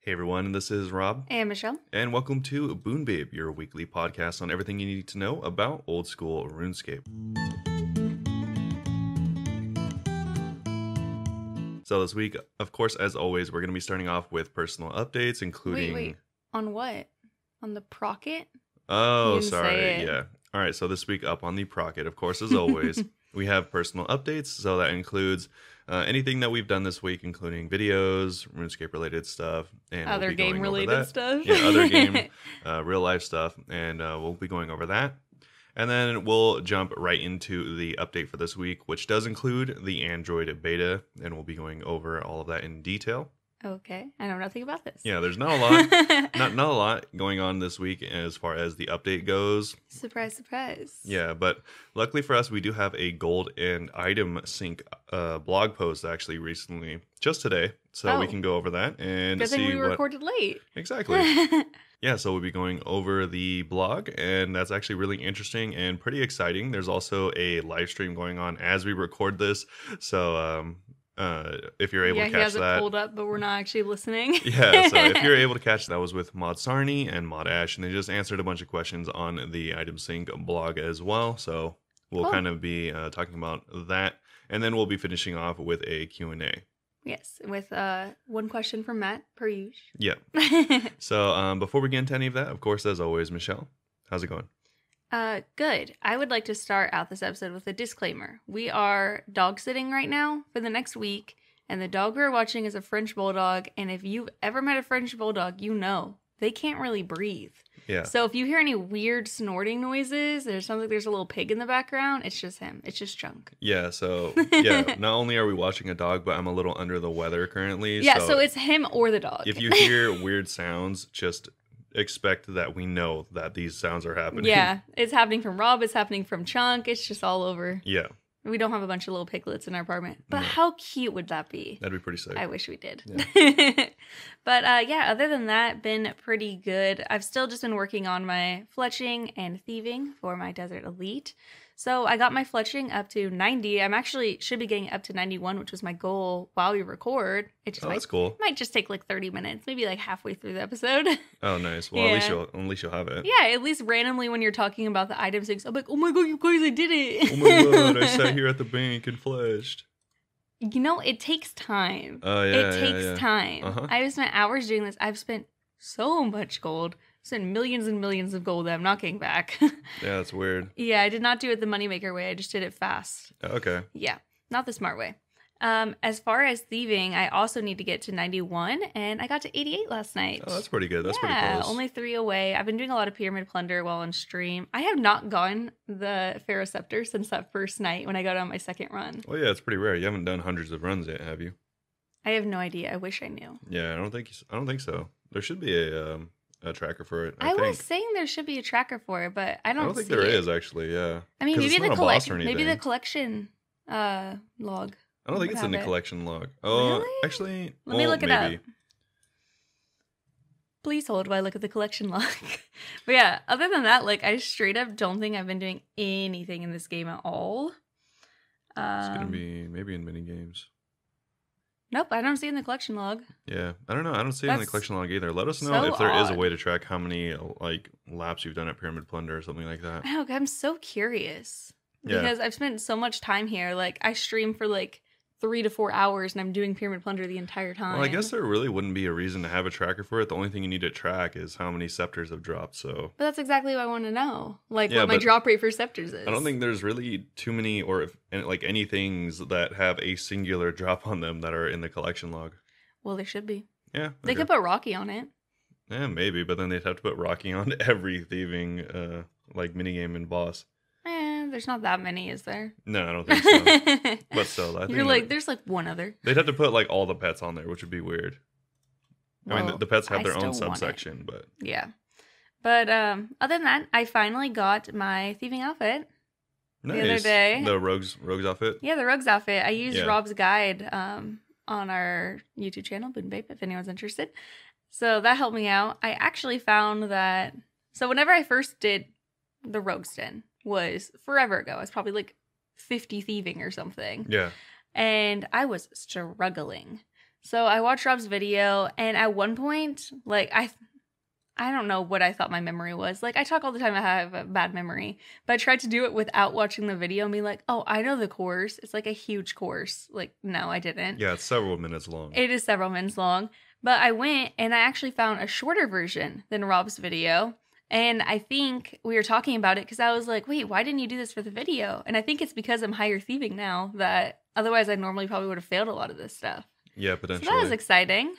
Hey everyone, this is Rob. Hey, I'm Michelle. And welcome to Bunebape, your weekly podcast on everything you need to know about old school RuneScape. So this week, of course, as always, we're going to be starting off with personal updates, including... Wait. On what? On the Procket? Oh, You didn't sorry. say it. Yeah. All right, so this week up on the Procket, of course, as always, we have personal updates. So that includes anything that we've done this week, including videos, RuneScape-related stuff. And Other we'll be going over game-related that. stuff? Yeah, other game, real-life stuff. And we'll be going over that. And then we'll jump right into the update for this week, which does include the Android beta. And we'll be going over all of that in detail. Okay, I know nothing about this. Yeah, there's not a lot, not a lot going on this week as far as the update goes. Surprise, surprise. Yeah, but luckily for us, we do have a gold and item sync blog post actually recently, just today, so we can go over that and Good see thing we what recorded late. Exactly. Yeah, so we'll be going over the blog, and that's actually really interesting and pretty exciting. There's also a live stream going on as we record this, so if you're able to catch that. Yeah, he has it pulled up, but we're not actually listening. Yeah, so if you're able to catch that, was with Mod Sarni and Mod Ash, and they just answered a bunch of questions on the Item Sync blog as well. So we'll kind of be talking about that, and then we'll be finishing off with a Q&A. Yes, with one question from Matt, per usual. Yeah. So before we get into any of that, of course, as always, Michelle, how's it going? Good. I would like to start out this episode with a disclaimer. We are dog sitting right now for the next week, and the dog we're watching is a French Bulldog, and if you've ever met a French Bulldog, you know they can't really breathe. Yeah. So if you hear any weird snorting noises, there's a little pig in the background, it's just him. It's just Chunk. Yeah, so, yeah, not only are we watching a dog, but I'm a little under the weather currently. Yeah, so it's him or the dog. If you hear weird sounds, just expect that we know that these sounds are happening. Yeah, it's happening from Rob, it's happening from Chunk, it's just all over. Yeah. We don't have a bunch of little piglets in our apartment, but how cute would that be? That'd be pretty sick. I wish we did. Yeah. But yeah, other than that, been pretty good. I've still just been working on my fletching and thieving for my Desert Elite. So I got my fletching up to 90. I'm actually should be getting up to 91, which was my goal while we record. It just that's cool. Might just take like 30 minutes, maybe like halfway through the episode. Oh, nice. Well, yeah. at least you'll have it. Yeah, at least randomly when you're talking about the item things, I'm like, oh my god, you guys, I did it. Oh my god, I sat here at the bank and fletched. You know, it takes time. Oh, yeah. It takes time. Uh-huh. I've spent hours doing this. I've spent so much gold. Spent millions and millions of gold that I'm not getting back. Yeah, that's weird. Yeah, I did not do it the moneymaker way. I just did it fast. Okay. Yeah, not the smart way. As far as thieving, I also need to get to 91, and I got to 88 last night. Oh, that's pretty good. That's pretty close. Only 3 away. I've been doing a lot of Pyramid Plunder while on stream. I have not gotten the Pharaoh Scepter since that first night when I got on my second run. Well, yeah, it's pretty rare. You haven't done hundreds of runs yet, have you? I have no idea. I wish I knew. Yeah, I don't think so. There should be a tracker for it. I was saying there should be a tracker for it, but I don't think see there it. is actually. Yeah. I mean, maybe the collection log. I don't think it's in the collection log. Oh, really? Actually, let me look it up. Please hold while I look at the collection log. But yeah, other than that, like I straight up don't think I've been doing anything in this game at all. It's gonna be maybe in mini games. Nope, I don't see it in the collection log. Yeah, I don't know. I don't see it in the collection log either. Let us know so if there is a odd. way to track how many like laps you've done at Pyramid Plunder or something like that. I'm so curious Yeah. because I've spent so much time here. Like I stream for like 3 to 4 hours and I'm doing Pyramid Plunder the entire time. Well, I guess there really wouldn't be a reason to have a tracker for it. The only thing you need to track is how many scepters have dropped. So, but that's exactly what I want to know. Like Yeah, what my but drop rate for scepters is. I don't think there's really too many or like any things that have a singular drop on them that are in the collection log. Well, there should be. Yeah. They could put Rocky on it. Yeah, maybe, but then they'd have to put Rocky on every thieving like minigame and boss. There's not that many, is there? No, I don't think so. But still, I think you're like, there's like one other. They'd have to put like all the pets on there, which would be weird. Well, I mean, the pets have I their own still want subsection, but yeah. But other than that, I finally got my thieving outfit nice. the other day. The rogue's outfit. Yeah, the rogue's outfit. I used Yeah. Rob's guide on our YouTube channel, Bunebape, if anyone's interested. So that helped me out. I actually found that. So whenever I first did the Rogue's Den was forever ago. I was probably like 50 thieving or something. Yeah. And I was struggling. So I watched Rob's video, and at one point, like, I don't know what I thought my memory was. Like, I talk all the time about how I have a bad memory, but I tried to do it without watching the video and be like, oh, I know the course. It's like a huge course. Like, no, I didn't. Yeah, it's several minutes long. It is several minutes long. But I went and I actually found a shorter version than Rob's video. And I think we were talking about it because I was like, wait, why didn't you do this for the video? And I think it's because I'm higher thieving now that otherwise I normally probably would have failed a lot of this stuff. Yeah, potentially. So that was exciting.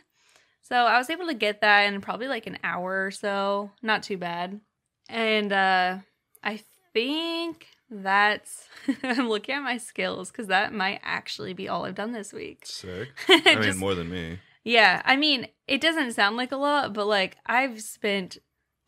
So I was able to get that in probably like an hour or so. Not too bad. And I think that's... I'm looking at my skills because that might actually be all I've done this week. Sick. I mean, more than me. Yeah. I mean, it doesn't sound like a lot, but like I've spent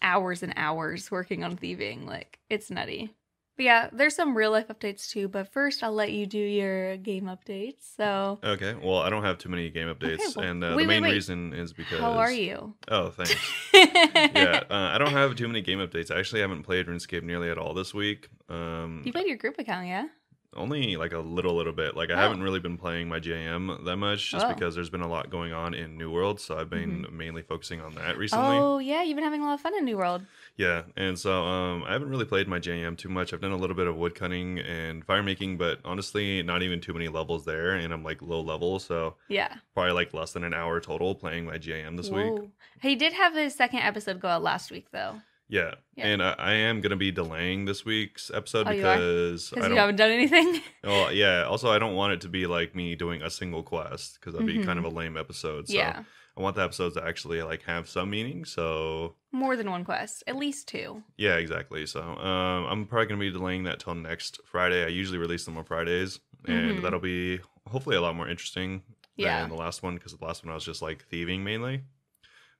hours and hours working on thieving. Like, it's nutty. But yeah, there's some real life updates too, but first I'll let you do your game updates. So okay, well, I don't have too many game updates, well, and the main reason is because... How are you? Oh, thanks. Yeah, I don't have too many game updates. I actually haven't played RuneScape nearly at all this week. You played your group account, yeah? Only like a little bit. Like I haven't really been playing my GIM that much just because there's been a lot going on in New World, so I've been mainly focusing on that recently. Oh, yeah, you've been having a lot of fun in New World. Yeah, and so I haven't really played my GIM too much. I've done a little bit of wood cutting and fire making, but honestly, not even too many levels there, and I'm like low level, so yeah, probably like less than an hour total playing my GIM this week. He did have his second episode go out last week, though. Yeah. And I am going to be delaying this week's episode because you haven't done anything? Well, yeah. Also, I don't want it to be like me doing a single quest because that'd be kind of a lame episode. So yeah. I want the episodes to actually like have some meaning. So more than one quest, at least 2. Yeah, exactly. So I'm probably going to be delaying that till next Friday. I usually release them on Fridays, and that'll be hopefully a lot more interesting than the last one because the last one I was just like thieving mainly.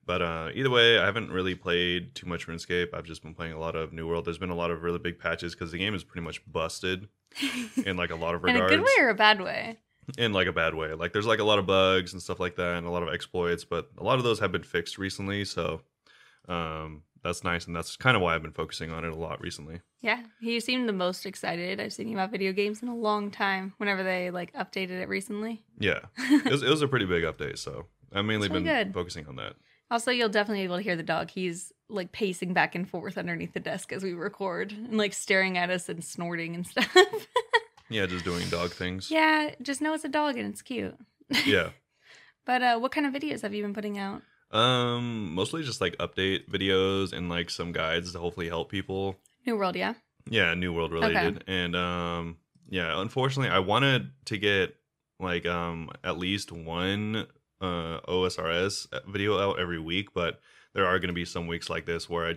But either way, I haven't really played too much RuneScape. I've just been playing a lot of New World. There's been a lot of really big patches because the game is pretty much busted in like a lot of regards. In a good way or a bad way? In like a bad way. Like there's like a lot of bugs and stuff like that and a lot of exploits, but a lot of those have been fixed recently. So that's nice. And that's kind of why I've been focusing on it a lot recently. Yeah, you seem the most excited I've seen you about video games in a long time whenever they like updated it recently. Yeah, it was a pretty big update. So I've mainly been focusing on that. Also, you'll definitely be able to hear the dog. He's like pacing back and forth underneath the desk as we record and like staring at us and snorting and stuff. Yeah, just doing dog things. Yeah, just know it's a dog and it's cute. Yeah. But what kind of videos have you been putting out? Mostly just like update videos and like some guides to hopefully help people. New World, yeah? Yeah, New World related. Okay. And yeah, unfortunately I wanted to get like at least one OSRS video out every week, but there are going to be some weeks like this where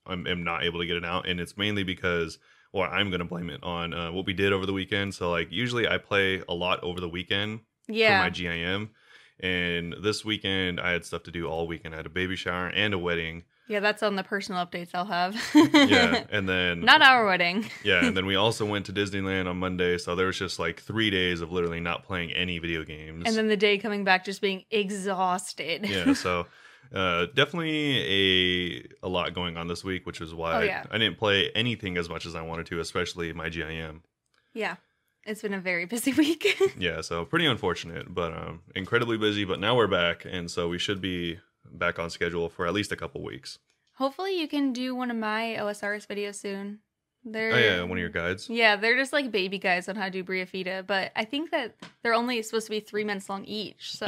I'm not able to get it out, and it's mainly because, well, I'm going to blame it on what we did over the weekend. So like usually I play a lot over the weekend for my GIM, and this weekend I had stuff to do all weekend. I had a baby shower and a wedding. Yeah, that's on the personal updates I'll have. Yeah, and then... Not our wedding. Yeah, and then we also went to Disneyland on Monday, so there was just like 3 days of literally not playing any video games. And then the day coming back just being exhausted. Yeah, so definitely a lot going on this week, which is why I didn't play anything as much as I wanted to, especially my GIM. Yeah, it's been a very busy week. Yeah, so pretty unfortunate, but incredibly busy, but now we're back, and so we should be back on schedule for at least a couple weeks. Hopefully you can do one of my OSRS videos soon. Oh yeah, one of your guides. Yeah, they're just like baby guides on how to do Bria Fita, but I think that they're only supposed to be 3 minutes long each. So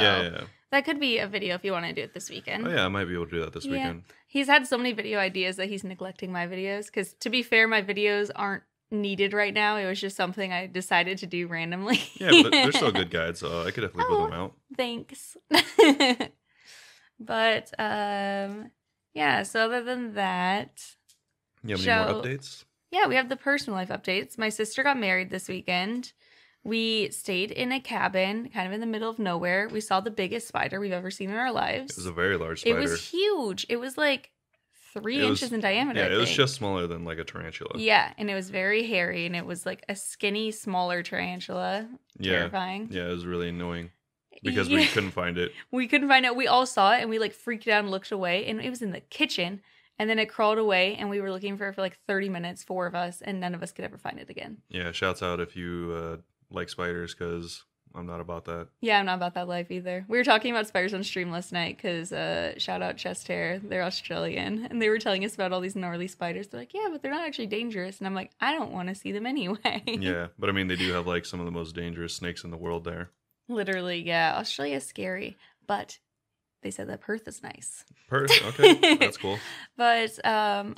that could be a video if you want to do it this weekend. Oh yeah, I might be able to do that this weekend. He's had so many video ideas that he's neglecting my videos, because to be fair, my videos aren't needed right now. It was just something I decided to do randomly. Yeah, but they're still good guides, so I could definitely put them out. Thanks. But, yeah, so other than that... You have any more updates? Yeah, we have the personal life updates. My sister got married this weekend. We stayed in a cabin, kind of in the middle of nowhere. We saw the biggest spider we've ever seen in our lives. It was a very large spider. It was huge. It was like 3 inches in diameter, Yeah, it was just smaller than like a tarantula. Yeah, and it was very hairy, and it was like a skinny, smaller tarantula. Terrifying. Yeah, it was really annoying. Because we couldn't find it. We couldn't find it. We all saw it, and we like freaked out and looked away. And it was in the kitchen, and then it crawled away, and we were looking for it for like 30 minutes, 4 of us, and none of us could ever find it again. Yeah, shouts out if you like spiders, because I'm not about that. Yeah, I'm not about that life either. We were talking about spiders on stream last night because shout out Chest Hair, they're Australian, and they were telling us about all these gnarly spiders. They're like, yeah, but they're not actually dangerous, and I'm like, I don't want to see them anyway. Yeah, but I mean, they do have like some of the most dangerous snakes in the world there. Literally, yeah. Australia's scary, but they said that Perth is nice. Perth, okay, that's cool. But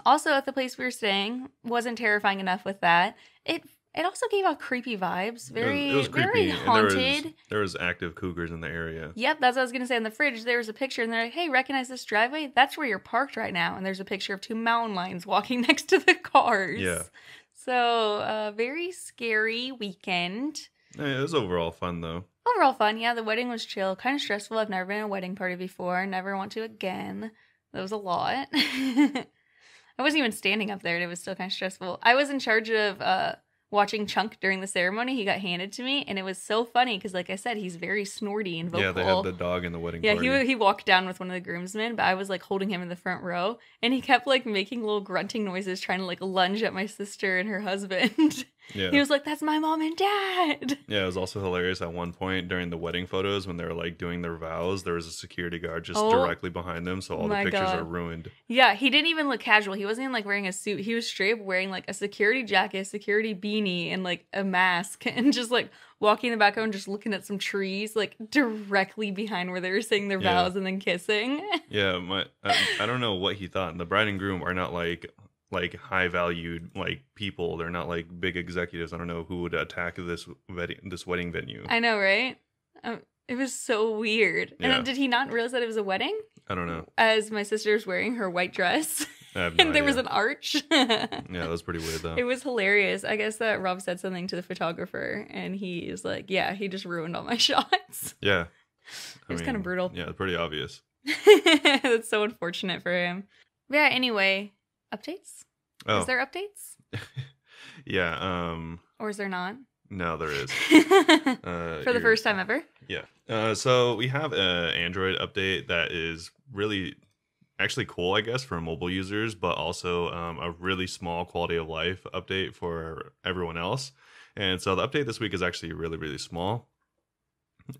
also at the place we were staying wasn't terrifying enough with that. It also gave off creepy vibes. It was creepy. Very haunted. And there was active cougars in the area. Yep, that's what I was going to say. On the fridge, there was a picture, and they're like, hey, recognize this driveway? That's where you're parked right now. And there's a picture of 2 mountain lions walking next to the cars. Yeah. So, very scary weekend. Yeah, it was overall fun, though. Overall fun, yeah. The wedding was chill. Kind of stressful. I've never been to a wedding party before. Never want to again. That was a lot. I wasn't even standing up there, and it was still kind of stressful. I was in charge of watching Chunk during the ceremony. He got handed to me, and it was so funny because, like I said, he's very snorty and vocal. Yeah, they had the dog in the wedding party. Yeah, he walked down with one of the groomsmen, but I was like holding him in the front row, and he kept like making little grunting noises, trying to like lunge at my sister and her husband. Yeah. He was like, that's my mom and dad. Yeah, it was also hilarious at one point during the wedding photos when they were like doing their vows, there was a security guard just directly behind them, so all the pictures are ruined. Yeah, he didn't even look casual. He wasn't even like wearing a suit. He was straight up wearing like a security jacket, a security beanie, and like a mask, and just like walking in the background, just looking at some trees, like directly behind where they were saying their vows and then kissing. Yeah, I don't know what he thought. And the bride and groom are not like high valued like people. They're not like big executives. I don't know who would attack this wedding venue. I know, right? It was so weird. Yeah. And did he not realize that it was a wedding? I don't know. As my sister's wearing her white dress. I have no and there was an arch. Yeah, that was pretty weird though. It was hilarious. I guess that Rob said something to the photographer, and he is like, yeah, he just ruined all my shots. Yeah. It was kind of brutal. Yeah, pretty obvious. That's so unfortunate for him. But yeah, anyway, updates? Oh. Is there updates? Yeah. Or is there not? No, there is. For the first time ever? Yeah. So we have an Android update that is really actually cool, I guess, for mobile users, but also a really small quality of life update for everyone else. And so the update this week is actually really, really small.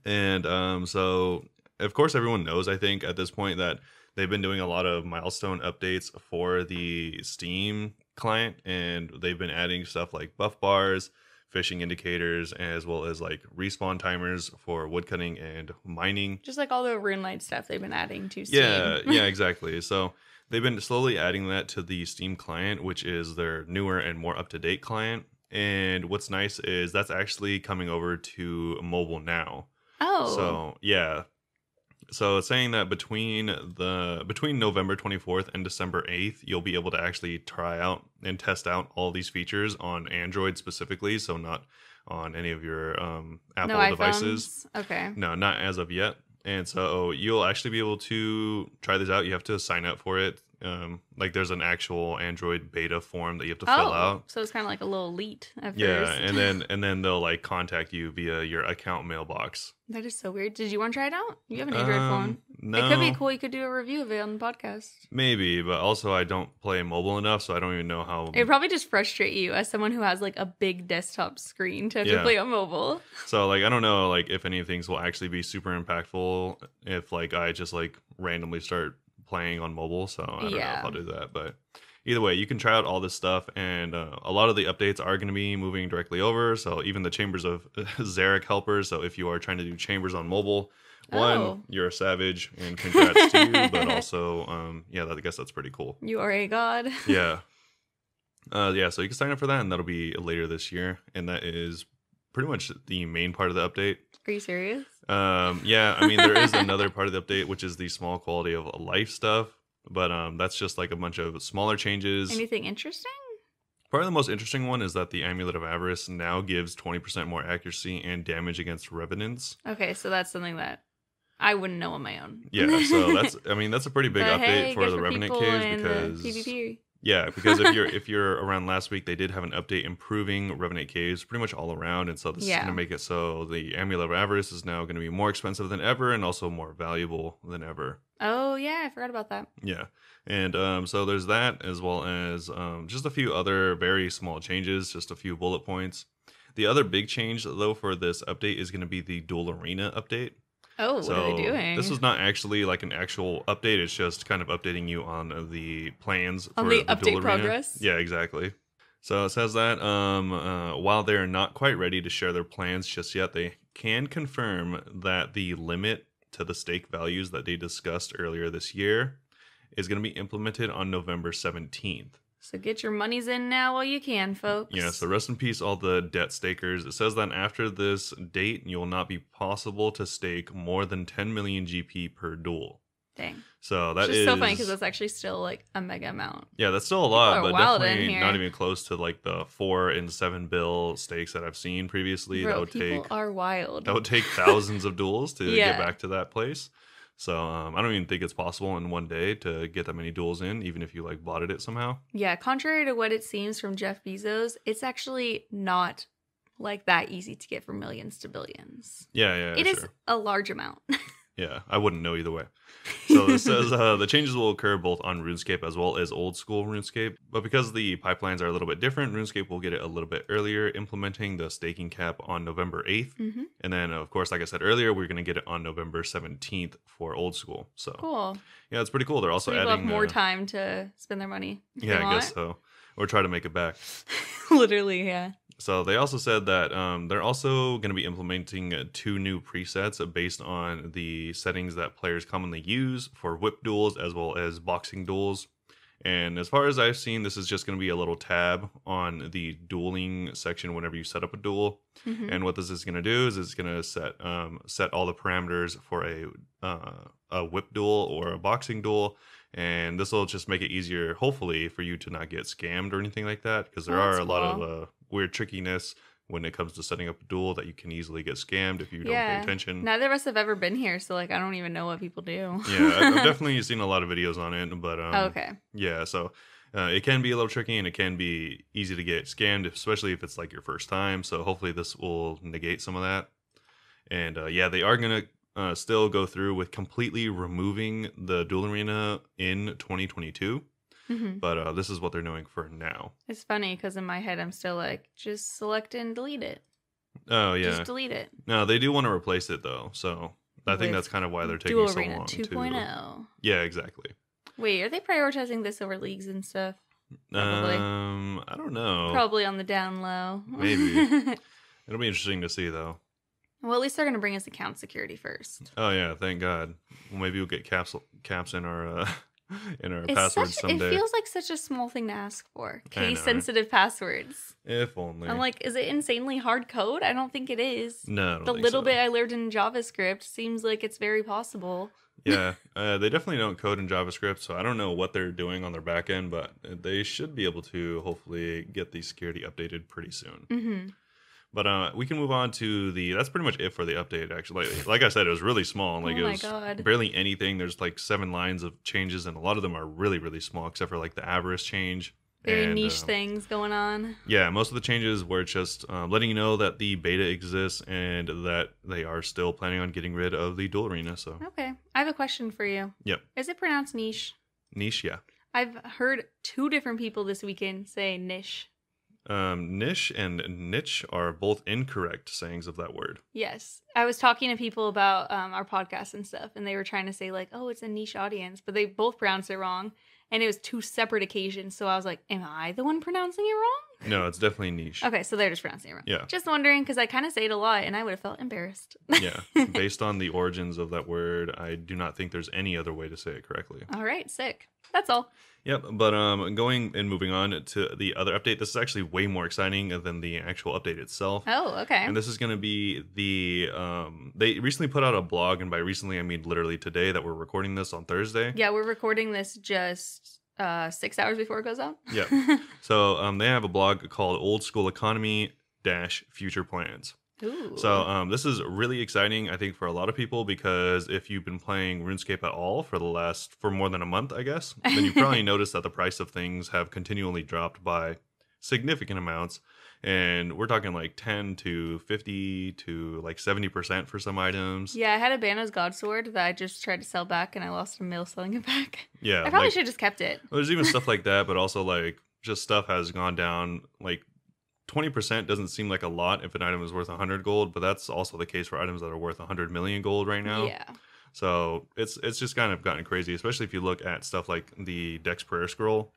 And so, of course, everyone knows, I think, at this point that they've been doing a lot of milestone updates for the Steam client, and they've been adding stuff like buff bars, fishing indicators, as well as like respawn timers for woodcutting and mining. Just like all the RuneLight stuff they've been adding to Steam. Yeah, exactly. So they've been slowly adding that to the Steam client, which is their newer and more up-to-date client. And what's nice is that's actually coming over to mobile now. Oh. So, yeah. So it's saying that between November 24th and December 8th, you'll be able to actually try out and test out all these features on Android specifically, so not on any of your Apple devices. Okay. No, not as of yet. And so you'll actually be able to try this out. You have to sign up for it. Like there's an actual Android beta form that you have to fill out. So it's kind of like a little elite at yeah, first. and then they'll like contact you via your account mailbox. That is so weird. Did you want to try it out? You have an Android phone. No. It could be cool. You could do a review of it on the podcast. Maybe, but also I don't play mobile enough, so I don't even know how. It probably just frustrate you as someone who has like a big desktop screen to have to play on mobile. So like I don't know like if any of things will actually be super impactful if like I just like randomly start playing on mobile, so I don't know if I'll do that. But either way, you can try out all this stuff, and a lot of the updates are going to be moving directly over. So even the Chambers of Zarek helpers. So if you are trying to do Chambers on mobile, you're a savage, and congrats to you. But also, I guess that's pretty cool. You are a god. Yeah. So you can sign up for that, and that'll be later this year. And that is pretty much the main part of the update. Are you serious? Yeah, I mean, there is another part of the update, which is the small quality of life stuff. But that's just like a bunch of smaller changes. Anything interesting? Probably the most interesting one is that the Amulet of Avarice now gives 20% more accuracy and damage against revenants. Okay, so that's something that I wouldn't know on my own. Yeah, so that's a pretty big update for the Revenant Caves because PvP. Yeah, because if you're around last week, they did have an update improving Revenant Caves pretty much all around, and so this is going to make it so the Amulet of Avarice is now going to be more expensive than ever and also more valuable than ever. Oh yeah, I forgot about that. Yeah, and so there's that, as well as just a few other very small changes, just a few bullet points. The other big change, though, for this update is going to be the Duel Arena update. Oh, what are they doing? This is not actually like an actual update. It's just kind of updating you on the plans on for the the update Duel Arena. progress. Yeah, exactly. So it says that while they're not quite ready to share their plans just yet, they can confirm that the limit to the stake values that they discussed earlier this year is going to be implemented on November 17th. So get your monies in now while you can, folks. Yeah, so rest in peace, all the debt stakers. It says that after this date, you will not be possible to stake more than 10 million GP per duel. Dang. So that Which is so funny because that's actually still like a mega amount. Yeah, that's still a lot, People are but wild in definitely here. not even close to like the 4 and 7 bill stakes that I've seen previously. Bro, people are wild. That would take thousands of duels to Yeah. get back to that place. So I don't even think it's possible in one day to get that many duels in, even if you like botted it somehow. Yeah, contrary to what it seems from Jeff Bezos, it's actually not like that easy to get from millions to billions. Yeah, It sure. is a large amount. Yeah, I wouldn't know either way. So it says the changes will occur both on RuneScape as well as old school RuneScape. But because the pipelines are a little bit different, RuneScape will get it a little bit earlier, implementing the staking cap on November 8th. Mm-hmm. And then, of course, like I said earlier, we're going to get it on November 17th for old school. So Cool. yeah, it's pretty cool. They're also So people adding have more time to spend their money. if Yeah, they I guess want. so. Or try to make it back. Literally, yeah. So they also said that they're also going to be implementing 2 new presets based on the settings that players commonly use for whip duels as well as boxing duels. And as far as I've seen, this is just going to be a little tab on the dueling section whenever you set up a duel. Mm-hmm. And what this is going to do is it's going to set all the parameters for a whip duel or a boxing duel. And this will just make it easier, hopefully, for you to not get scammed or anything like that. Because there are a lot of weird trickiness when it comes to setting up a duel that you can easily get scammed if you don't pay attention. Neither of us have ever been here, so like I don't even know what people do. Yeah, I've definitely seen a lot of videos on it, but Okay. yeah, so it can be a little tricky and it can be easy to get scammed, especially if it's like your first time. So hopefully this will negate some of that. And yeah, they are gonna still go through with completely removing the duel arena in 2022. Mm-hmm. But this is what they're doing for now. It's funny because in my head I'm still like, just select and delete it. Oh yeah, Just delete it. no, they do want to replace it though. So I think With that's kind of why they're taking Duel so Arena long 2.0. Yeah, exactly. Wait, are they prioritizing this over leagues and stuff? Probably. I don't know. Probably on the down low. Maybe. It'll be interesting to see though. Well, at least they're going to bring us account security first. Oh yeah, thank God. Well, maybe we'll get caps in our It's passwords someday. It feels like such a small thing to ask for. I know. Case-sensitive passwords. If only. I'm like, is it insanely hard code? I don't think it is. No, I don't The think little so. bit I learned in JavaScript seems like it's very possible. Yeah, they definitely don't code in JavaScript, so I don't know what they're doing on their back end, but they should be able to hopefully get the security updated pretty soon. Mm-hmm. But we can move on to that's pretty much it for the update, actually. Like I said, it was really small. Like, Oh it my was God. barely anything. There's like 7 lines of changes, and a lot of them are really, really small, except for like the avarice change. Very and, niche things going on. Yeah, most of the changes were just letting you know that the beta exists and that they are still planning on getting rid of the duel arena. So, Okay. I have a question for you. Yep. Is it pronounced niche? niche, yeah. I've heard 2 different people this weekend say niche. Niche and niche are both incorrect sayings of that word. Yes. I was talking to people about our podcast and stuff, and they were trying to say, like, oh, it's a niche audience, but they both pronounced it wrong. And it was 2 separate occasions. So I was like, am I the one pronouncing it wrong? No, it's definitely niche. Okay, so they're just pronouncing it wrong. Yeah. Just wondering, because I kind of say it a lot, and I would have felt embarrassed. Yeah. Based on the origins of that word, I do not think there's any other way to say it correctly. All right, sick. That's all. Yep, but going and moving on to the other update, this is actually way more exciting than the actual update itself. Oh, okay. And this is going to be they recently put out a blog, and by recently I mean literally today that we're recording this on Thursday. Yeah, we're recording this just 6 hours before it goes out. Yeah. So they have a blog called Old School Economy Future Plans. Ooh. So this is really exciting, I think, for a lot of people, because if you've been playing RuneScape at all for more than a month, I guess, then you probably noticed that the price of things have continually dropped by significant amounts. And we're talking like 10 to 50 to like 70% for some items. Yeah, I had a Banno's Godsword that I just tried to sell back, and I lost a mil selling it back. Yeah. I probably like, should have just kept it. there's even stuff like that, but also like just stuff has gone down like 20% doesn't seem like a lot if an item is worth 100 gold, but that's also the case for items that are worth 100 million gold right now. Yeah. So it's just kind of gotten crazy, especially if you look at stuff like the Dex Prayer Scroll.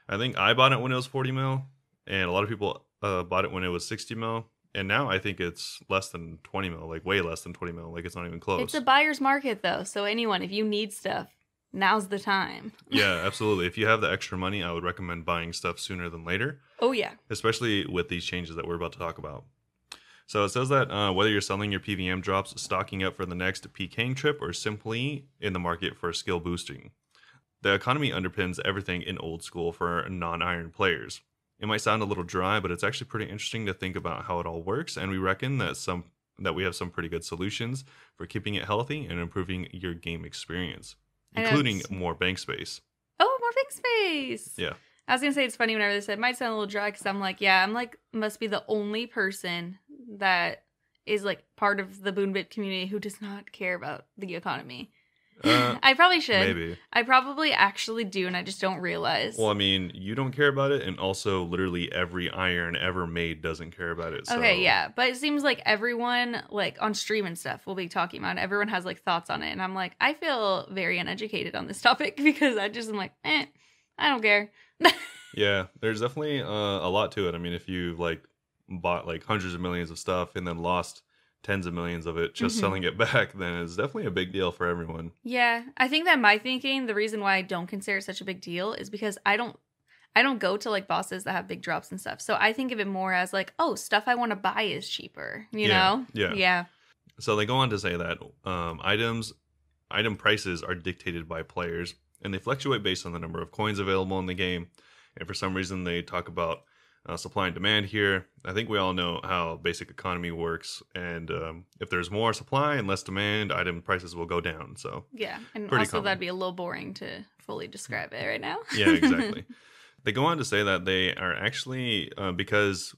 I think I bought it when it was 40 mil, and a lot of people bought it when it was 60 mil. And now I think it's less than 20 mil, like way less than 20 mil. Like it's not even close. It's a buyer's market though. So anyone, if you need stuff, now's the time. Yeah, absolutely. If you have the extra money, I would recommend buying stuff sooner than later. Oh yeah. Especially with these changes that we're about to talk about. So it says that whether you're selling your PVM drops, stocking up for the next PKing trip, or simply in the market for skill boosting, the economy underpins everything in old school for non-iron players. It might sound a little dry, but it's actually pretty interesting to think about how it all works, and we reckon that we have some pretty good solutions for keeping it healthy and improving your game experience, including more bank space. Oh, more bank space! Yeah. I was gonna say it's funny whenever they said it might sound a little dry because I'm like, must be the only person that is like part of the Bunebape community who does not care about the economy. I probably should. Maybe. I probably actually do, and I just don't realize. Well, I mean, you don't care about it, and also literally every iron ever made doesn't care about it. So. Okay, yeah. But it seems like everyone, like on stream and stuff, will be talking about it. Everyone has like thoughts on it. And I'm like, I feel very uneducated on this topic because I just am like, I don't care. Yeah, there's definitely a lot to it. I mean, if you like bought like hundreds of millions of stuff and then lost tens of millions of it just selling it back, then it's definitely a big deal for everyone. Yeah, I think that my thinking, the reason why I don't consider it such a big deal is because I don't go to like bosses that have big drops and stuff. So I think of it more as like, oh, stuff I want to buy is cheaper, you know? Yeah. So they go on to say that item prices are dictated by players, and they fluctuate based on the number of coins available in the game. And for some reason, they talk about supply and demand here. I think we all know how basic economy works, and if there's more supply and less demand, item prices will go down. So yeah, and pretty also common. That'd be a little boring to fully describe it right now. Yeah, exactly. They go on to say that they are actually because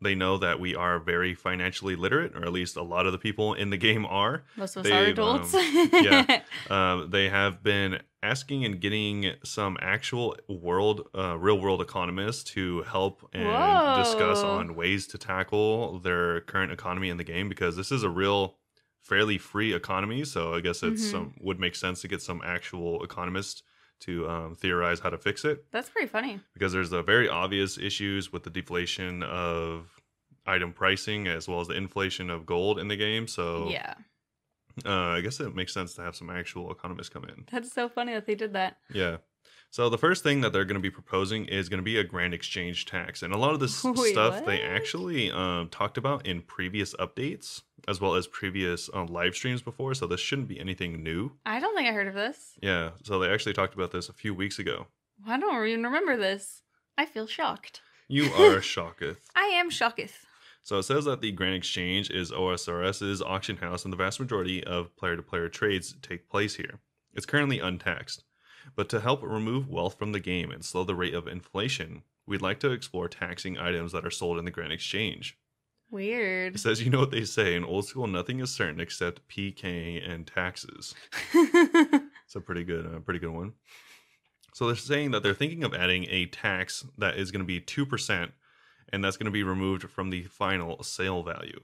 they know that we are very financially literate, or at least a lot of the people in the game are. Most of us are adults. They have been asking and getting some actual real world economists to help and discuss on ways to tackle their current economy in the game, because this is a real fairly free economy. So I guess it's would make sense to get some actual economists to theorize how to fix it. That's pretty funny. Because there's the very obvious issues with the deflation of item pricing as well as the inflation of gold in the game. So yeah. I guess it makes sense to have some actual economists come in. That's so funny that they did that. Yeah. So the first thing that they're going to be proposing is going to be a grand exchange tax. And a lot of this stuff they actually talked about in previous updates as well as previous live streams before. So this shouldn't be anything new. I don't think I heard of this. Yeah. So they actually talked about this a few weeks ago. I don't even remember this. I feel shocked. You are shocketh. I am shocketh. So it says that the Grand Exchange is OSRS's auction house, and the vast majority of player-to-player trades take place here. It's currently untaxed. But to help remove wealth from the game and slow the rate of inflation, we'd like to explore taxing items that are sold in the Grand Exchange. Weird. It says, you know what they say, in old school, nothing is certain except PK and taxes. It's a pretty good one. So they're saying that they're thinking of adding a tax that is going to be 2%, and that's going to be removed from the final sale value.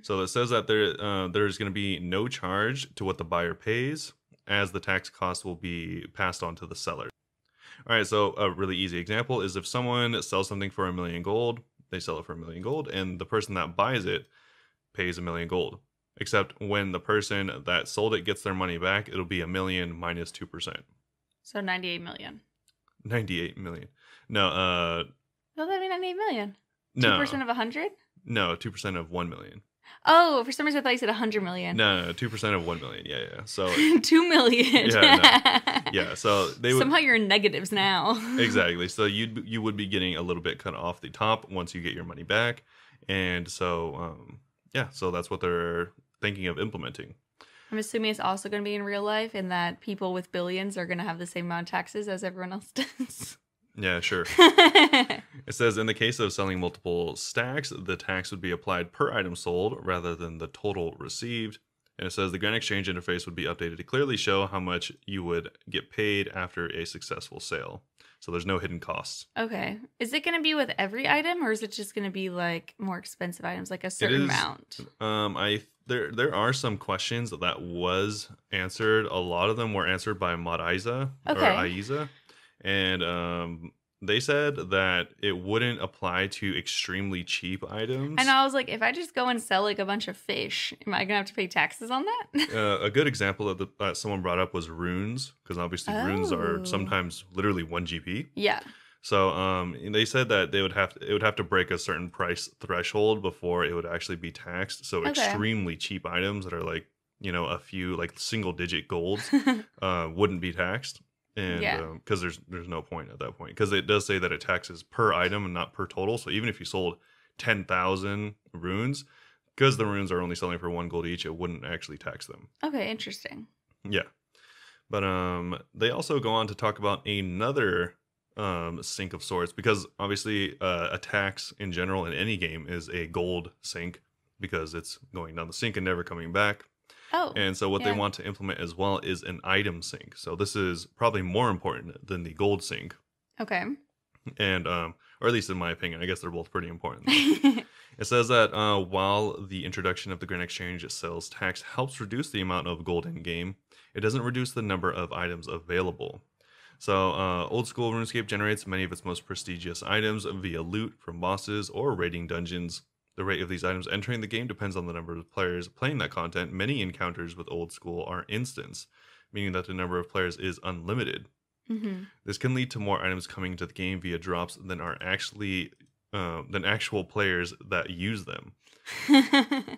So it says that there's going to be no charge to what the buyer pays, as the tax cost will be passed on to the seller. All right, so a really easy example is if someone sells something for $1 million gold, they sell it for $1 million gold, and the person that buys it pays $1 million gold. Except when the person that sold it gets their money back, it'll be $1 million minus 2%. So 98 million. 98 million. No, Doesn't that mean 98 million? No. 2% of 100? No, 2% of 1 million. Oh, for some reason I thought you said 100 million. No, 2% of 1 million. Yeah. So 2 million. Yeah, so they would somehow you're in negatives now. Exactly. So you would be getting a little bit cut off the top once you get your money back, and so so that's what they're thinking of implementing. I'm assuming it's also going to be in real life, and that people with billions are going to have the same amount of taxes as everyone else does. Yeah, sure. It says in the case of selling multiple stacks, the tax would be applied per item sold rather than the total received. And it says the Grand Exchange interface would be updated to clearly show how much you would get paid after a successful sale. So there's no hidden costs. Okay. Is it going to be with every item, or is it just going to be like more expensive items, like a certain amount? There are some questions that was answered. A lot of them were answered by Mod Isa or Aiza, and they said that it wouldn't apply to extremely cheap items. And I was like, if I just go and sell like a bunch of fish, am I gonna have to pay taxes on that? A good example of that someone brought up was runes, because obviously runes are sometimes literally 1 GP. Yeah. So they said that it would have to break a certain price threshold before it would actually be taxed. So extremely cheap items that are like, a few like single digit golds wouldn't be taxed. And because there's no point at that point, because it does say that it taxes per item and not per total. So even if you sold 10,000 runes, because the runes are only selling for 1 gold each, it wouldn't actually tax them. Okay, interesting. Yeah. But they also go on to talk about another sync of sorts, because obviously a tax in general in any game is a gold sync, because it's going down the sink and never coming back. Oh, and so what they want to implement as well is an item sync. So this is probably more important than the gold sync. Okay. And or at least in my opinion, I guess they're both pretty important. It says that while the introduction of the Grand Exchange sales tax helps reduce the amount of gold in game, it doesn't reduce the number of items available. So old school RuneScape generates many of its most prestigious items via loot from bosses or raiding dungeons. The rate of these items entering the game depends on the number of players playing that content. Many encounters with old school are instants, meaning that the number of players is unlimited. Mm-hmm. This can lead to more items coming into the game via drops than actual players that use them.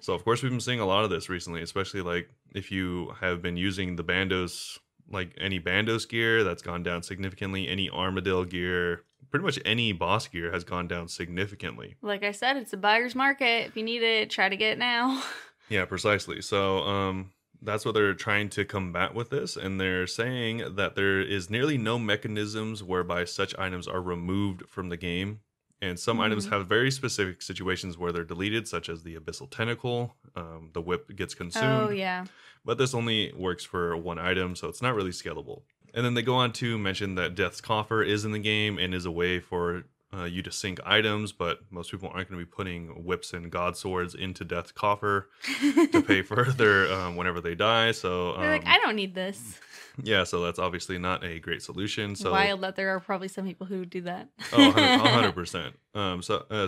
So of course we've been seeing a lot of this recently, especially like if you have been using the Bandos, like any Bandos gear, that's gone down significantly. Any Armadillo gear, pretty much any boss gear has gone down significantly. Like I said, it's a buyer's market. If you need it, try to get it now. Yeah, precisely. So that's what they're trying to combat with this. And they're saying that there is nearly no mechanisms whereby such items are removed from the game. And some items have very specific situations where they're deleted, such as the Abyssal Tentacle. The whip gets consumed. Oh, yeah. But this only works for one item, so it's not really scalable. And then they go on to mention that Death's Coffer is in the game and is a way for you to sync items, but most people aren't going to be putting whips and god swords into Death's Coffer to pay further whenever they die. So they're like, I don't need this. Yeah, so that's obviously not a great solution. So wild that there are probably some people who do that. Oh, 100%.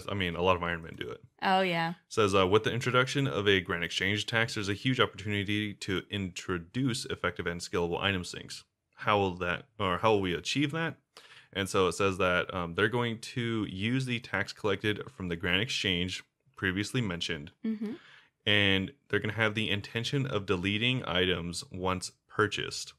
I mean, a lot of Iron Men do it. Oh, yeah. It says, with the introduction of a Grand Exchange tax, there's a huge opportunity to introduce effective and scalable item syncs. How will we achieve that? And so it says that they're going to use the tax collected from the Grand Exchange previously mentioned, and they're going to have the intention of deleting items once purchased.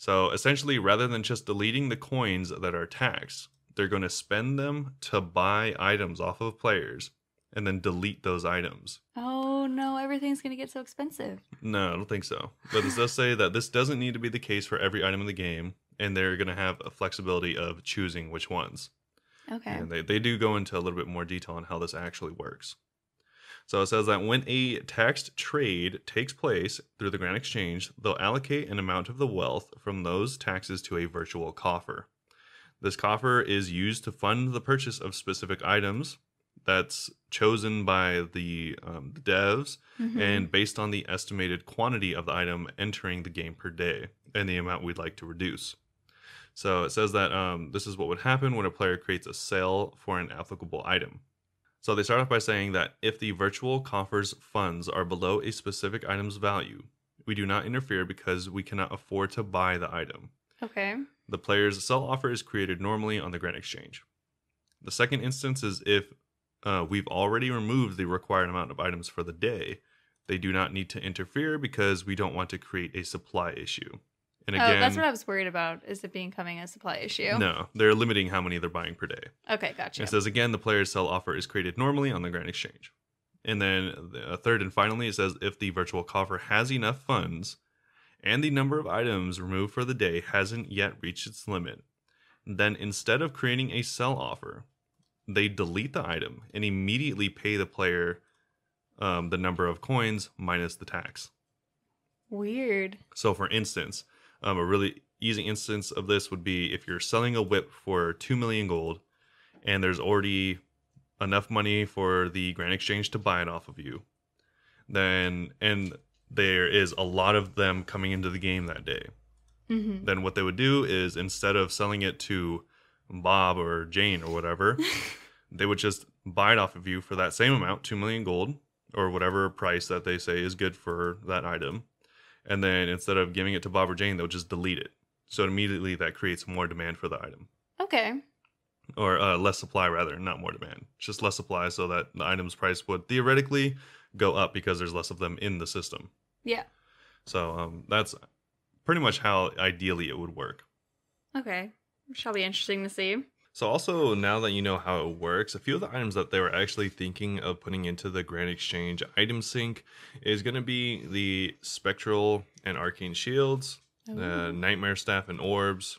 So essentially, rather than just deleting the coins that are taxed, they're going to spend them to buy items off of players and then delete those items. Oh no, everything's going to get so expensive. No, I don't think so. But this does say that this doesn't need to be the case for every item in the game, and they're going to have a flexibility of choosing which ones. Okay. And they do go into a little bit more detail on how this actually works. So it says that when a taxed trade takes place through the Grand Exchange, they'll allocate an amount of the wealth from those taxes to a virtual coffer. This coffer is used to fund the purchase of specific items that's chosen by the devs and based on the estimated quantity of the item entering the game per day and the amount we'd like to reduce. So it says that this is what would happen when a player creates a sale for an applicable item. So they start off by saying that if the virtual coffer's funds are below a specific item's value, we do not interfere because we cannot afford to buy the item. Okay. The player's sell offer is created normally on the Grand Exchange. The second instance is if we've already removed the required amount of items for the day, they do not need to interfere because we don't want to create a supply issue. And again, that's what I was worried about, is it becoming a supply issue. No, they're limiting how many they're buying per day. Okay, gotcha. It says, again, the player's sell offer is created normally on the Grand Exchange. And then third and finally, it says if the virtual coffer has enough funds and the number of items removed for the day hasn't yet reached its limit, then instead of creating a sell offer, they delete the item and immediately pay the player the number of coins minus the tax. Weird. So for instance, a really easy instance of this would be if you're selling a whip for 2 million gold and there's already enough money for the Grand Exchange to buy it off of you, then, and there is a lot of them coming into the game that day, then what they would do is instead of selling it to Bob or Jane or whatever, they would just buy it off of you for that same amount, 2 million gold, or whatever price that they say is good for that item. And then instead of giving it to Bob or Jane, they'll just delete it. So immediately that creates more demand for the item. Okay. Or less supply, rather, not more demand. It's just less supply so that the item's price would theoretically go up because there's less of them in the system. Yeah. So that's pretty much how ideally it would work. Okay. Shall be interesting to see. So also, now that you know how it works, a few of the items that they were actually thinking of putting into the Grand Exchange item sync is going to be the Spectral and Arcane Shields, Nightmare Staff and Orbs.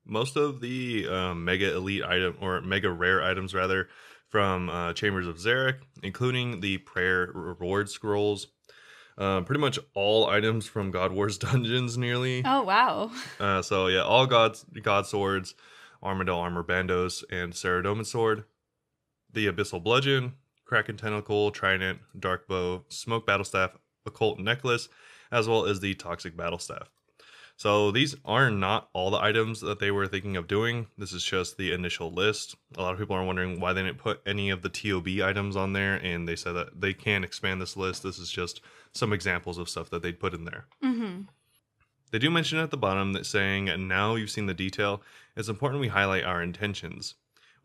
Most of the Mega Elite item, or Mega Rare items rather, from Chambers of Zarek, including the Prayer Reward Scrolls. Pretty much all items from God Wars Dungeons, nearly. Oh, wow. So yeah, all God Swords, Armadale Armor Bandos, and Saradomin Sword. The Abyssal Bludgeon, Kraken Tentacle, Trident, Dark Bow, Smoke Battlestaff, Occult Necklace, as well as the Toxic Battlestaff. So these are not all the items that they were thinking of doing. This is just the initial list. A lot of people are wondering why they didn't put any of the TOB items on there, and they said that they can expand this list. This is just some examples of stuff that they'd put in there. They do mention at the bottom that saying, now you've seen the detail, it's important we highlight our intentions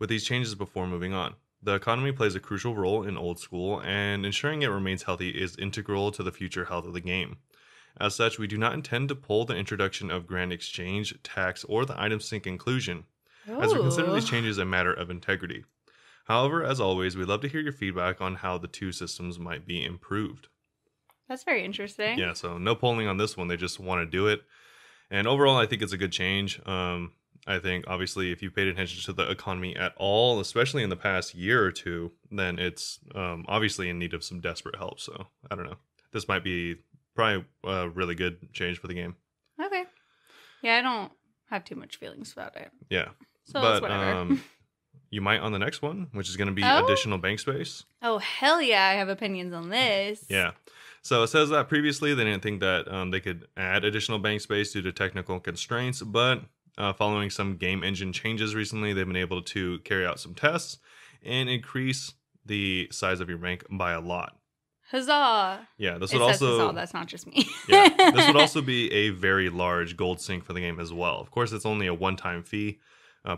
with these changes before moving on. The economy plays a crucial role in Old School, and ensuring it remains healthy is integral to the future health of the game. As such, we do not intend to pull the introduction of Grand Exchange, tax, or the item sync inclusion, as we consider these changes a matter of integrity. However, as always, we'd love to hear your feedback on how the two systems might be improved. That's very interesting. Yeah, so no polling on this one. They just want to do it. And overall, I think it's a good change. I think, obviously, if you paid attention to the economy at all, especially in the past year or two, then it's obviously in need of some desperate help. So, I don't know. This might be probably a really good change for the game. Okay. Yeah, I don't have too much feelings about it. Yeah. So but it's whatever. you might on the next one, which is going to be additional bank space. Oh, hell yeah, I have opinions on this. Yeah. So it says that previously they didn't think that they could add additional bank space due to technical constraints, but following some game engine changes recently, they've been able to carry out some tests and increase the size of your bank by a lot. Huzzah! Yeah, this It would says also huzzah, that's not just me. yeah, this would also be a very large gold sink for the game as well. Of course, it's only a one-time fee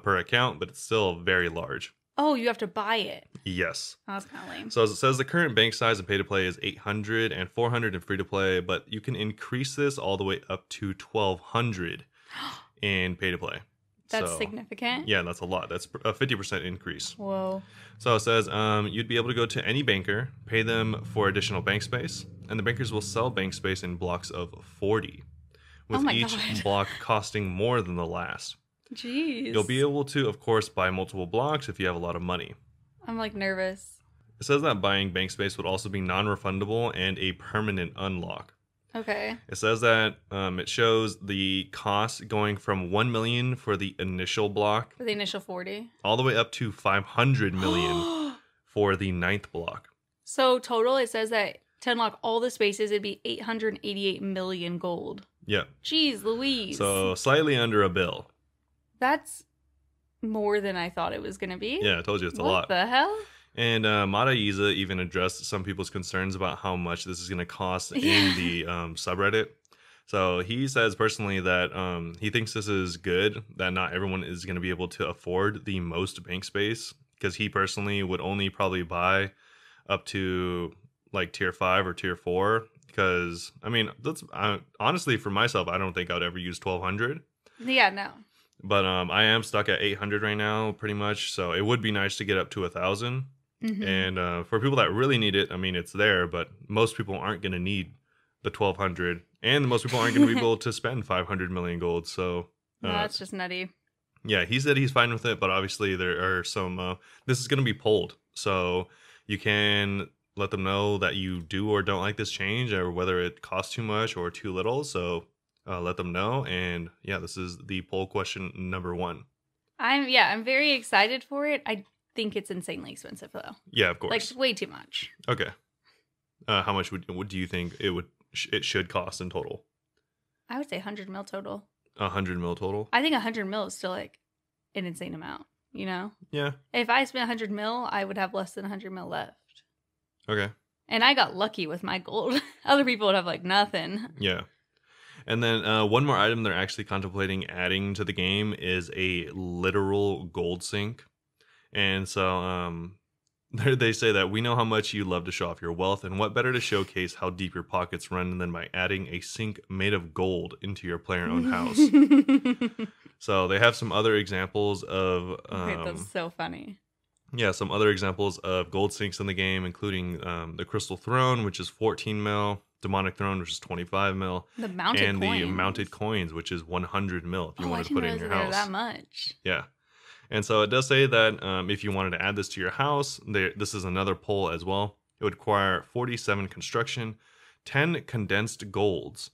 per account, but it's still very large. Oh, you have to buy it. Yes. Oh, that's kind of lame. So as it says, the current bank size in pay-to-play is 800 and 400 in free-to-play, but you can increase this all the way up to 1,200 in pay-to-play. That's significant. Yeah, that's a lot. That's a 50% increase. Whoa. So it says you'd be able to go to any banker, pay them for additional bank space, and the bankers will sell bank space in blocks of 40, with each block costing more than the last. Jeez. You'll be able to, of course, buy multiple blocks if you have a lot of money. I'm like nervous. It says that buying bank space would also be non-refundable and a permanent unlock. Okay. It says that it shows the cost going from 1 million for the initial block. For the initial 40. All the way up to 500 million for the 9th block. So total, it says that to unlock all the spaces, it'd be 888 million gold. Yeah. Jeez Louise. So slightly under a bill. That's more than I thought it was going to be. Yeah, I told you it's a lot. What the hell? And Madaisa even addressed some people's concerns about how much this is going to cost in the subreddit. So he says personally that he thinks this is good, that not everyone is going to be able to afford the most bank space, because he personally would only probably buy up to like tier 5 or tier 4. Because, I mean, that's honestly, for myself, I don't think I'd ever use 1,200. Yeah, no. But I am stuck at 800 right now, pretty much. So it would be nice to get up to 1,000. Mm-hmm. And for people that really need it, I mean, it's there. But most people aren't going to need the 1,200. And most people aren't going to be able to spend 500 million gold. So no, that's just nutty. Yeah, he said he's fine with it. But obviously there are some... this is going to be polled. So you can let them know that you do or don't like this change, or whether it costs too much or too little. So let them know. And yeah, this is the poll question number 1. I'm very excited for it. I think it's insanely expensive though. Yeah, of course. Like way too much. Okay. How much would do you think it should cost in total? I would say 100 mil total. 100 mil total? I think 100 mil is still like an insane amount, you know? Yeah. If I spent 100 mil, I would have less than 100 mil left. Okay. And I got lucky with my gold. Other people would have like nothing. Yeah. And then one more item they're actually contemplating adding to the game is a literal gold sink. And so they say that we know how much you love to show off your wealth, and what better to showcase how deep your pockets run than by adding a sink made of gold into your player-owned house. So they have some other examples of... Wait, that's so funny. Yeah, some other examples of gold sinks in the game, including the Crystal Throne, which is 14 mil, Demonic Throne, which is 25 mil, the mounted coins, which is 100 mil if you wanted to put it in your I didn't house. realize that much. Yeah. And so it does say that if you wanted to add this to your house, this is another poll as well. It would require 47 construction, 10 condensed golds,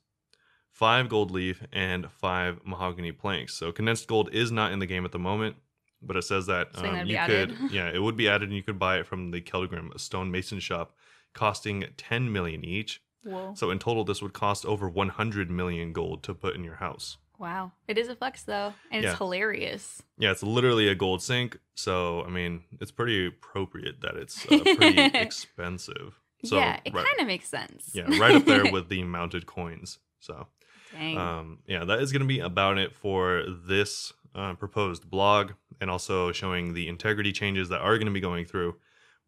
5 gold leaf, and 5 mahogany planks. So condensed gold is not in the game at the moment, but it says that you could, it would be added, and you could buy it from the Keldgrim Stonemason shop, costing 10 million each. Whoa. So in total, this would cost over 100 million gold to put in your house. Wow. It is a flex, though, and it's hilarious. Yeah, it's literally a gold sink. So, I mean, it's pretty appropriate that it's pretty expensive. So, yeah, it kind of makes sense. Yeah, right up there with the mounted coins. So, dang. Yeah, that is going to be about it for this proposed blog, and also showing the integrity changes that are going to be going through,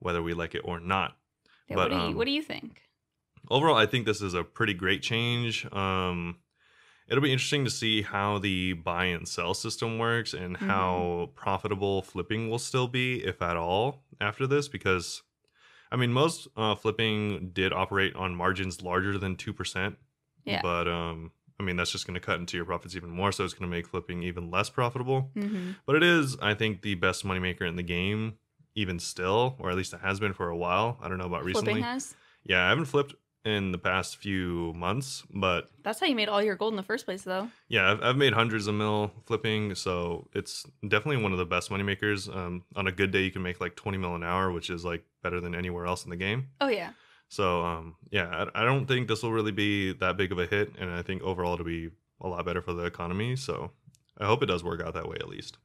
whether we like it or not. Yeah, but what do you think? Overall, I think this is a pretty great change. It'll be interesting to see how the buy and sell system works, and how profitable flipping will still be, if at all, after this. Because, I mean, most flipping did operate on margins larger than 2%. Yeah. But, I mean, that's just going to cut into your profits even more, so it's going to make flipping even less profitable. But it is, I think, the best moneymaker in the game, even still, or at least it has been for a while. I don't know about recently. Flipping has? Yeah, I haven't flipped in the past few months, but... That's how you made all your gold in the first place, though. Yeah, I've made hundreds of mil flipping, so it's definitely one of the best moneymakers. On a good day, you can make like 20 mil an hour, which is like better than anywhere else in the game. Oh, yeah. So, yeah, I don't think this will really be that big of a hit, and I think overall it'll be a lot better for the economy, so I hope it does work out that way at least.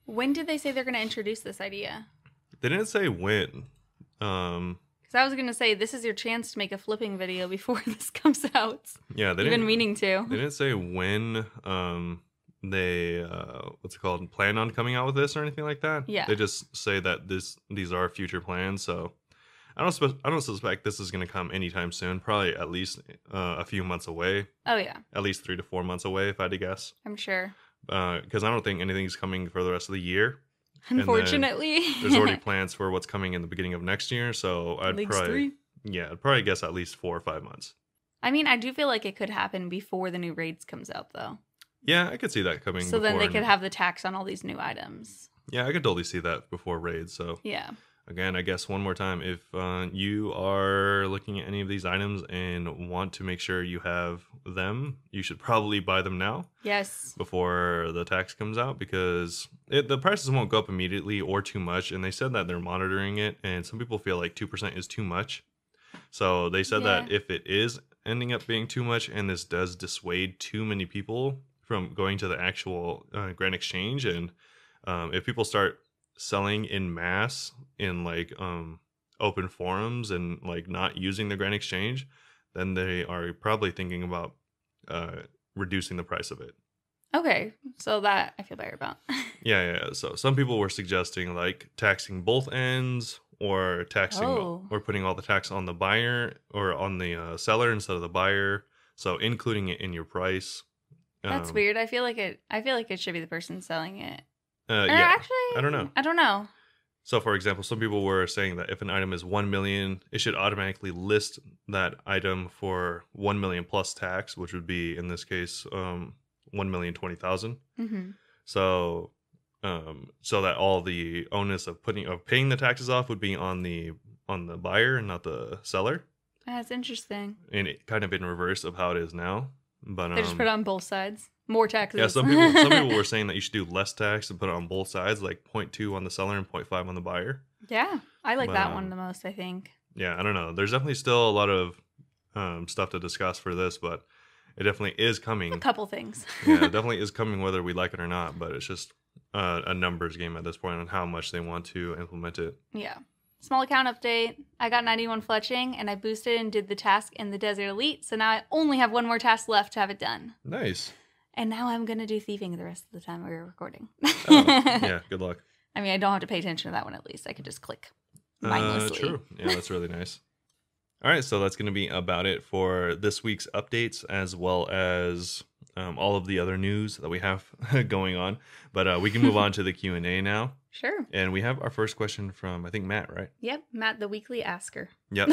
When did they say they're going to introduce this idea? They didn't say when. Because I was going to say, this is your chance to make a flipping video before this comes out. Yeah, You've been meaning to. They didn't say when they, plan on coming out with this or anything like that. Yeah. They just say that these are future plans, so... I don't suspect this is going to come anytime soon. Probably at least a few months away. Oh, yeah. At least 3 to 4 months away, if I had to guess. I'm sure. Because I don't think anything's coming for the rest of the year. Unfortunately. There's already plans for what's coming in the beginning of next year. So I'd probably guess at least 4 or 5 months. I mean, I do feel like it could happen before the new raids comes out, though. Yeah, I could see that coming. So then they could have the tax on all these new items. Yeah, I could totally see that before raids. So yeah. Again, I guess one more time, if you are looking at any of these items and want to make sure you have them, you should probably buy them now. Yes. Before the tax comes out, because the prices won't go up immediately or too much. And they said that they're monitoring it, and some people feel like 2% is too much. So they said that if it is ending up being too much, and this does dissuade too many people from going to the actual Grand Exchange, and if people start selling in mass in like open forums and like not using the Grand Exchange, then they are probably thinking about reducing the price of it. Okay, so that I feel better about. Yeah. So some people were suggesting like taxing both ends, or taxing or putting all the tax on the buyer or on the seller instead of the buyer. So including it in your price. That's weird. I feel like it should be the person selling it. Actually, I don't know. So, for example, some people were saying that if an item is 1 million, it should automatically list that item for 1 million plus tax, which would be in this case 1,020,000. Mm-hmm. So that all the onus of paying the taxes off would be on the on the buyer and not the seller. That's interesting. And it kind of in reverse of how it is now. But They just put it on both sides. More taxes. Yeah, some people were saying that you should do less tax and put it on both sides, like 0.2 on the seller and 0.5 on the buyer. Yeah, I like that one the most, I think. Yeah, I don't know. There's definitely still a lot of stuff to discuss for this, but it definitely is coming. A couple things. Yeah, it definitely is coming whether we like it or not, but it's just a numbers game at this point on how much they want to implement it. Yeah. Small account update. I got 91 fletching, and I boosted and did the task in the Desert Elite, so now I only have one more task left to have it done. Nice. And now I'm going to do thieving the rest of the time we're recording. Oh, yeah, good luck. I mean, I don't have to pay attention to that one at least. I could just click mindlessly. True. Yeah, that's really nice. All right, so that's going to be about it for this week's updates, as well as all of the other news that we have going on. But we can move on to the Q&A now. Sure. And we have our first question from, I think, Matt, right? Yep, Matt, the weekly asker. Yep.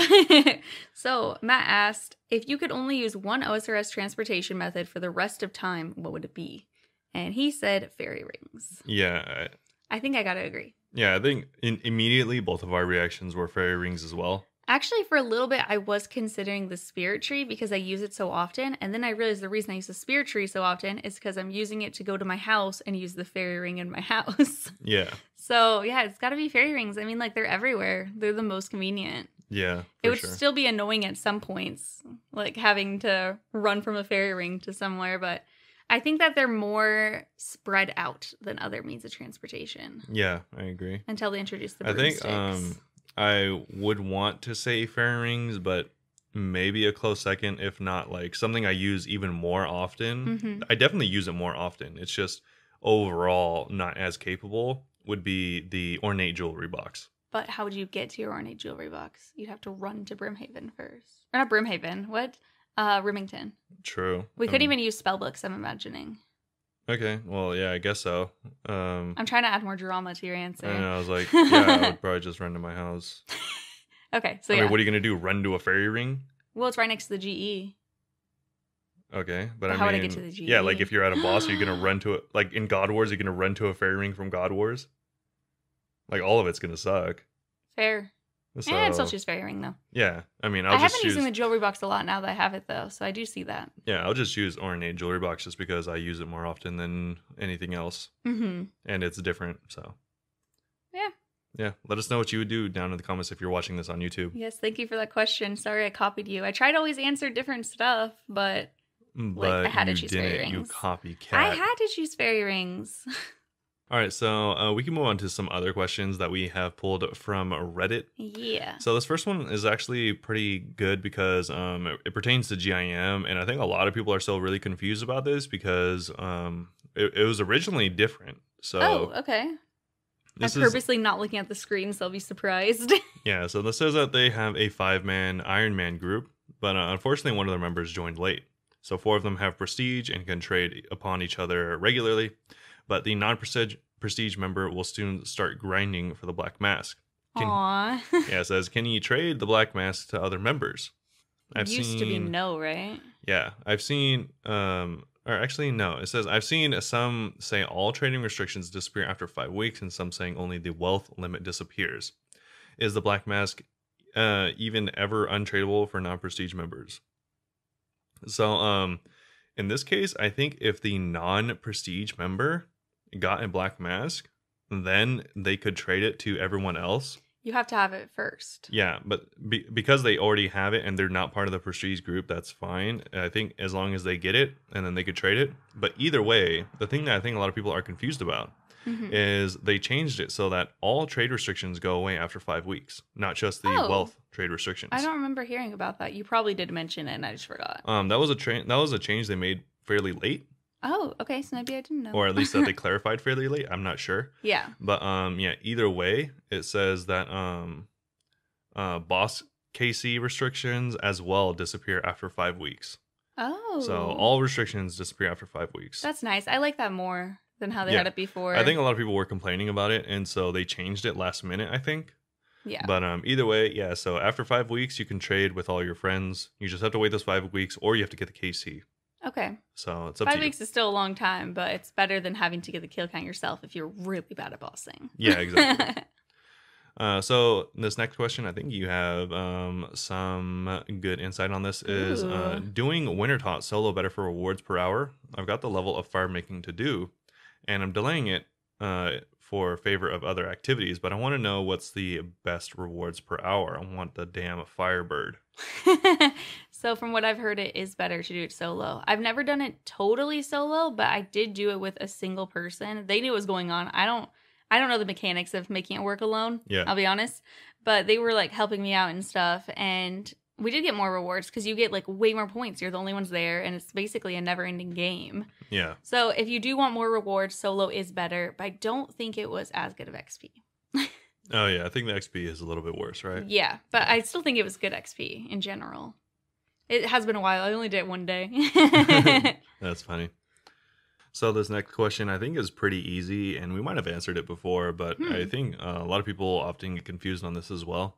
So Matt asked, if you could only use one OSRS transportation method for the rest of time, what would it be? And he said fairy rings. Yeah. I think I got to agree. Yeah, I think immediately both of our reactions were fairy rings as well. Actually, for a little bit, I was considering the spirit tree because I use it so often. And then I realized the reason I use the spirit tree so often is because I'm using it to go to my house and use the fairy ring in my house. Yeah. So, yeah, it's got to be fairy rings. I mean, like, they're everywhere. They're the most convenient. Yeah, it would still be annoying at some points, like having to run from a fairy ring to somewhere. But I think that they're more spread out than other means of transportation. Yeah, I agree. Until they introduce the broomsticks. I think I would want to say fairy rings, but maybe a close second, if not like something I use even more often. Mm-hmm. I definitely use it more often. It's just overall not as capable would be the ornate jewelry box. But how would you get to your ornate jewelry box? You'd have to run to Brimhaven first. Or not Brimhaven. What? Rimington. True. We couldn't even use spellbooks, I'm imagining. Okay. Well, yeah, I guess so. I'm trying to add more drama to your answer. I know, I was like, yeah, I would probably just run to my house. Okay, so I mean, what are you going to do? Run to a fairy ring? Well, it's right next to the GE. Okay, but how would I get to the GE? Yeah, like if you're at a boss, are you going to run to it? Like in God Wars, you're going to run to a fairy ring from God Wars? Like all of it's going to suck. Fair. So, yeah, I'd still choose fairy ring though. Yeah, I mean, I have been using the jewelry box a lot now that I have it though, so I do see that. Yeah, I'll just choose ornate jewelry box just because I use it more often than anything else. Mm-hmm. And it's different, so. Yeah. Yeah, let us know what you would do down in the comments if you're watching this on YouTube. Yes, thank you for that question. Sorry I copied you. I try to always answer different stuff, but like, I had to choose fairy rings. You copycat. I had to choose fairy rings. All right, so we can move on to some other questions that we have pulled from Reddit. Yeah. So this first one is actually pretty good because it pertains to GIM, and I think a lot of people are still really confused about this because it was originally different. So okay. I'm purposely not looking at the screen, so I'll be surprised. Yeah, so this says that they have a 5-man Iron Man group, but unfortunately one of their members joined late. So 4 of them have prestige and can trade upon each other regularly. But the non-prestige member will soon start grinding for the Black Mask. Aww. Yeah, it says, can you trade the Black Mask to other members? Used to be no, right? Yeah, I've seen, or actually no. It says, I've seen some say all trading restrictions disappear after 5 weeks and some saying only the wealth limit disappears. Is the Black Mask even ever untradeable for non-prestige members? So, in this case, I think if the non-prestige member got a Black Mask, then they could trade it to everyone else. You have to have it first. Yeah, but because they already have it and they're not part of the prestige group, that's fine. I think as long as they get it and then they could trade it. But either way, the thing that I think a lot of people are confused about is they changed it so that all trade restrictions go away after 5 weeks, not just the wealth trade restrictions. I don't remember hearing about that. You probably did mention it and I just forgot. That was a change they made fairly late. Oh, okay. So maybe I didn't know. Or at least that they clarified fairly late. I'm not sure. Yeah. But yeah, either way, it says that boss KC restrictions as well disappear after 5 weeks. Oh. So all restrictions disappear after 5 weeks. That's nice. I like that more than how they had it before. I think a lot of people were complaining about it, and so they changed it last minute, I think. Yeah. But either way, yeah, so after 5 weeks, you can trade with all your friends. You just have to wait those 5 weeks, or you have to get the KC. Okay. So it's up to you. 5 weeks is still a long time, but it's better than having to get the kill count yourself if you're really bad at bossing. Yeah, exactly. So this next question, I think you have some good insight on this. Is Ooh. doing Winter Tot solo better for rewards per hour? I've got the level of fire making to do, and I'm delaying it for favor of other activities. But I want to know what's the best rewards per hour. I want the damn Firebird. So from what I've heard, it is better to do it solo. I've never done it totally solo, but I did do it with a single person. They knew what was going on. I don't know the mechanics of making it work alone. Yeah. I'll be honest. But they were like helping me out and stuff. And we did get more rewards because you get like way more points. You're the only ones there. And it's basically a never ending game. Yeah. So if you do want more rewards, solo is better. But I don't think it was as good of XP. Oh, yeah. I think the XP is a little bit worse, right? Yeah. But I still think it was good XP in general. It has been a while. I only did it one day. That's funny. So this next question I think is pretty easy, and we might have answered it before, but I think a lot of people often get confused on this as well.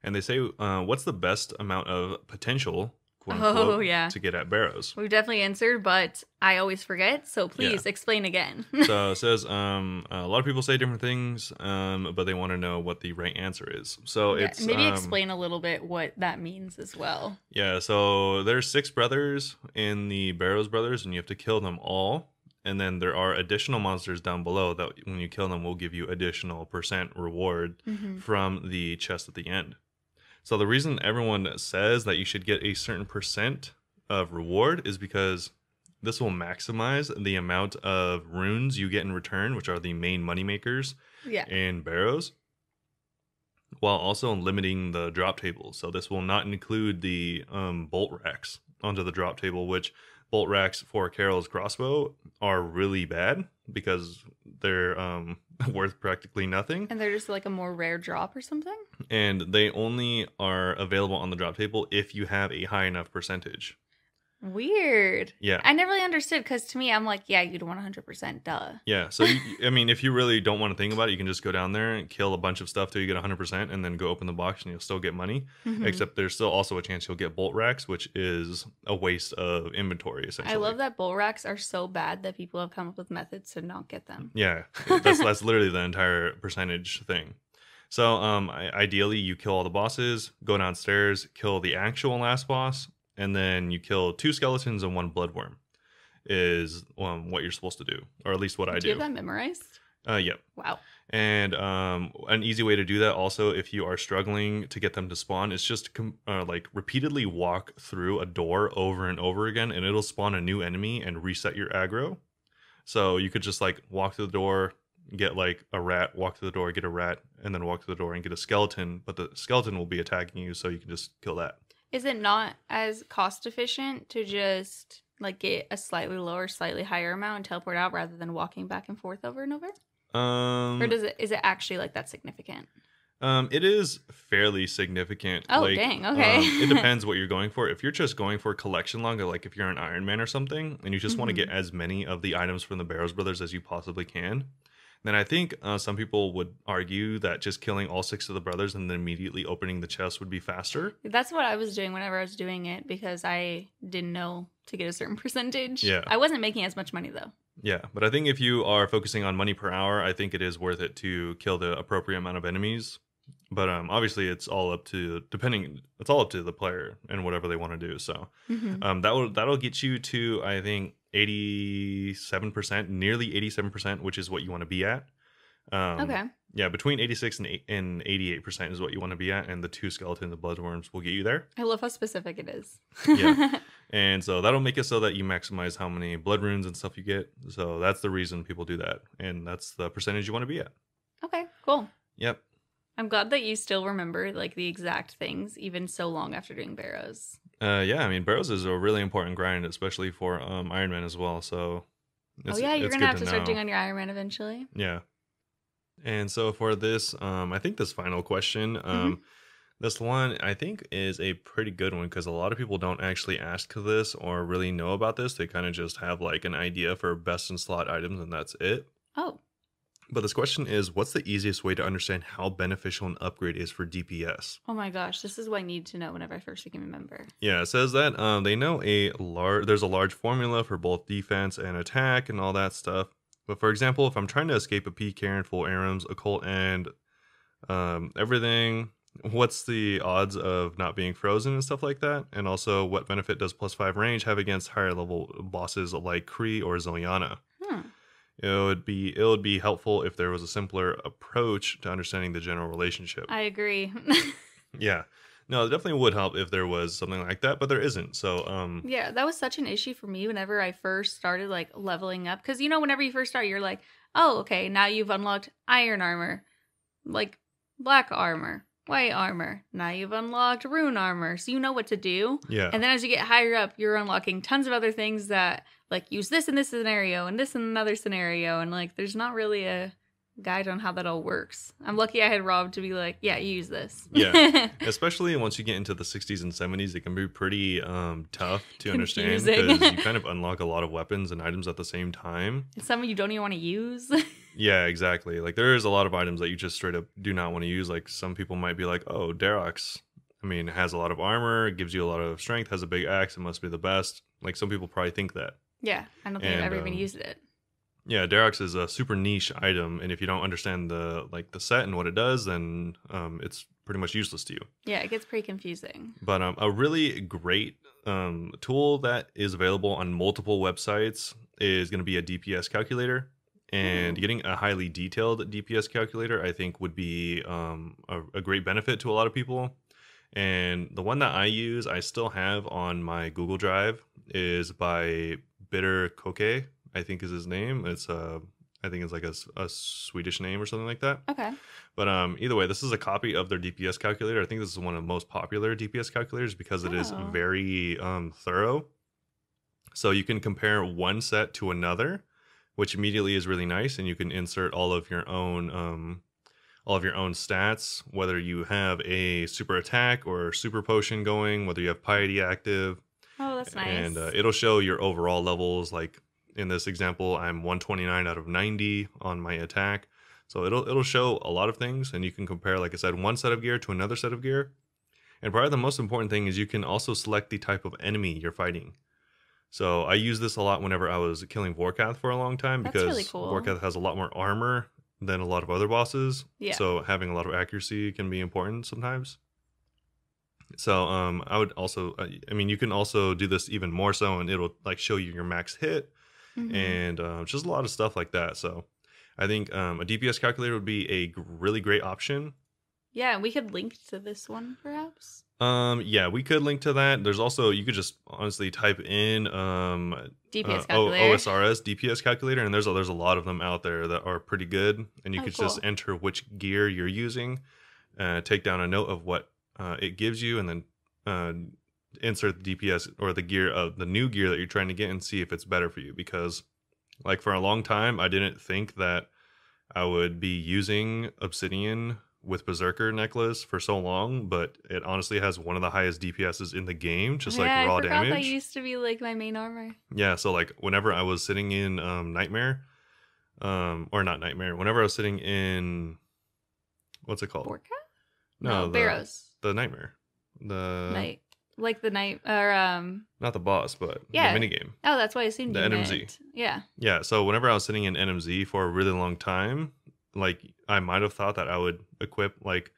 And they say, what's the best amount of potential, quote unquote, to get at Barrows? We've definitely answered, but I always forget, so please explain again. So it says, a lot of people say different things, but they want to know what the right answer is. So it's... Maybe explain a little bit what that means as well. Yeah, so there's 6 brothers in the Barrows brothers, and you have to kill them all. And then there are additional monsters down below that when you kill them will give you additional % reward from the chest at the end. So the reason everyone says that you should get a certain % of reward is because this will maximize the amount of runes you get in return, which are the main money makers in Barrows, while also limiting the drop table. So this will not include the bolt racks onto the drop table, which... bolt racks for Carol's crossbow are really bad because they're worth practically nothing. And they're just like a more rare drop or something? And they only are available on the drop table if you have a high enough percentage. Weird. Yeah. I never really understood because to me, I'm like, yeah, you'd want 100%, duh. Yeah. So, I mean, if you really don't want to think about it, you can just go down there and kill a bunch of stuff till you get 100% and then go open the box and you'll still get money. Except there's still also a chance you'll get bolt racks, which is a waste of inventory, essentially. I love that bolt racks are so bad that people have come up with methods to not get them. Yeah. That's literally the entire percentage thing. So, ideally, you kill all the bosses, go downstairs, kill the actual last boss, and then you kill 2 skeletons and 1 bloodworm is what you're supposed to do, or at least what I do. Do you have that memorized? Yep. Wow. And an easy way to do that also, if you are struggling to get them to spawn, is just like repeatedly walk through a door over and over again, and it'll spawn a new enemy and reset your aggro. So you could just like walk through the door, get like a rat, walk through the door, get a rat, and then walk through the door and get a skeleton, but the skeleton will be attacking you, so you can just kill that. Is it not as cost efficient to just like get a slightly lower, slightly higher amount and teleport out rather than walking back and forth over and over? Or is it actually like that significant? It is fairly significant. Oh, dang. Okay. It depends what you're going for. If you're just going for collection log, like if you're an Iron Man or something, and you just want to get as many of the items from the Barrows Brothers as you possibly can, then I think some people would argue that just killing all 6 of the brothers and then immediately opening the chest would be faster. That's what I was doing whenever I was doing it because I didn't know to get a certain percentage. Yeah. I wasn't making as much money though. Yeah, but I think if you are focusing on money per hour, I think it is worth it to kill the appropriate amount of enemies. But obviously, it's all up to the player and whatever they want to do. So that'll get you to, I think, 87%, nearly 87%, which is what you want to be at. Okay. Yeah, between 86 and 88% is what you want to be at, and the 2 skeletons and bloodworms will get you there. I love how specific it is. Yeah, and so that'll make it so that you maximize how many blood runes and stuff you get. So that's the reason people do that, and that's the percentage you want to be at. Okay, cool. Yep. I'm glad that you still remember like the exact things, even so long after doing Barrows. Yeah, I mean, Barrows is a really important grind, especially for Iron Man as well. So, you're gonna have to start doing on your Iron Man eventually. Yeah. And so for this, I think this final question, this one I think is a pretty good one because a lot of people don't actually ask this or really know about this. They kind of just have like an idea for best in slot items, and that's it. Oh. But this question is, what's the easiest way to understand how beneficial an upgrade is for DPS? Oh my gosh, this is what I need to know whenever I first became a member. Yeah, it says that they know there's a large formula for both defense and attack and all that stuff. But for example, if I'm trying to escape a PK and full Arams, Occult, and Everything. What's the odds of not being frozen and stuff like that? And also, what benefit does +5 range have against higher level bosses like Kree or Ziliana? Hmm. It would be helpful if there was a simpler approach to understanding the general relationship. I agree. Yeah. No, it definitely would help if there was something like that, but there isn't. So, Yeah, that was such an issue for me whenever I first started like leveling up. Because, you know, whenever you first start, you're like, oh, okay, now you've unlocked iron armor, like black armor, white armor. Now you've unlocked rune armor. So you know what to do. yeah. And then as you get higher up, you're unlocking tons of other things that like use this in this scenario and this in another scenario. And like, there's not really a guide on how that all works. I'm lucky I had Rob to be like, yeah, you use this. Yeah. Especially once you get into the 60s and 70s, it can be pretty tough to understand Confusing. because you kind of unlock a lot of weapons and items at the same time. Some you don't even want to use. Yeah, exactly. Like there is a lot of items that you just straight up do not want to use. Like some people might be like, oh, Darox, I mean, has a lot of armor, gives you a lot of strength, has a big axe, it must be the best. Like some people probably think that. Yeah, I don't think I've ever even used it. Yeah, Darox is a super niche item, and if you don't understand the set and what it does, then it's pretty much useless to you. Yeah, it gets pretty confusing. But a really great tool that is available on multiple websites is going to be a DPS calculator. And getting a highly detailed DPS calculator, I think, would be a great benefit to a lot of people. And the one that I use, I still have on my Google Drive, is by Bitter Koke, I think is his name. It's I think it's like a Swedish name or something like that. Okay. But either way, this is a copy of their DPS calculator. I think this is one of the most popular DPS calculators because it is very thorough. So you can compare one set to another, which immediately is really nice, and you can insert all of your own stats, whether you have a super attack or super potion going, whether you have piety active. Oh, that's nice. And it'll show your overall levels. Like in this example, I'm 129 out of 90 on my attack. So it'll show a lot of things, and you can compare, like I said, one set of gear to another set of gear. And probably the most important thing is you can also select the type of enemy you're fighting. So I use this a lot whenever I was killing Vorkath for a long time because really cool. Vorkath has a lot more armor than a lot of other bosses. Yeah. So having a lot of accuracy can be important sometimes. So I would also, I mean, you can also do this even more so, and it'll like show you your max hit and just a lot of stuff like that. So I think a DPS calculator would be a really great option. Yeah, and we could link to this one perhaps. Yeah, we could link to that. There's also, you could just honestly type in DPS calculator. Osrs Dps Calculator, and there's a lot of them out there that are pretty good, and you could just enter which gear you're using, take down a note of what it gives you, and then insert the DPS or the gear of the new gear that you're trying to get and see if it's better for you. Because like for a long time, I didn't think that I would be using Obsidian with Berserker necklace for so long, but it honestly has one of the highest DPSs in the game, just like raw damage. That used to be like my main armor. Yeah, so like whenever I was sitting in Nightmare, or not Nightmare, whenever I was sitting in, what's it called? Borka? No, Barrows. The Nightmare. The night. Like the night, or not the boss, but yeah. the minigame. Oh, that's why I assumed the you NMZ. meant. Yeah. Yeah, so whenever I was sitting in NMZ for a really long time, like I might have thought that I would equip, like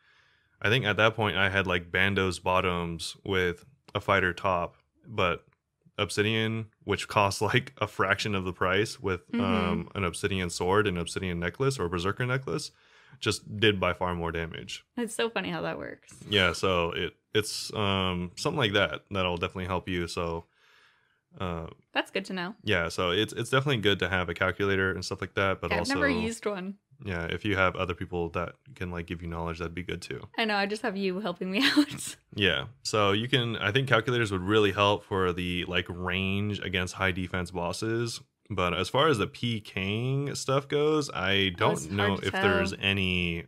I think at that point I had like Bandos bottoms with a fighter top, but Obsidian, which costs like a fraction of the price, with an Obsidian sword and Obsidian necklace or Berserker necklace, just did by far more damage. It's so funny how that works. Yeah, so it's something like that that'll definitely help you. So that's good to know. Yeah, so it's definitely good to have a calculator and stuff like that, but also I've never used one. Yeah, if you have other people that can like give you knowledge, that'd be good too. I know, I just have you helping me out. Yeah, so you can, I think calculators would really help for the like range against high defense bosses. But as far as the PKing stuff goes, I don't know if there's any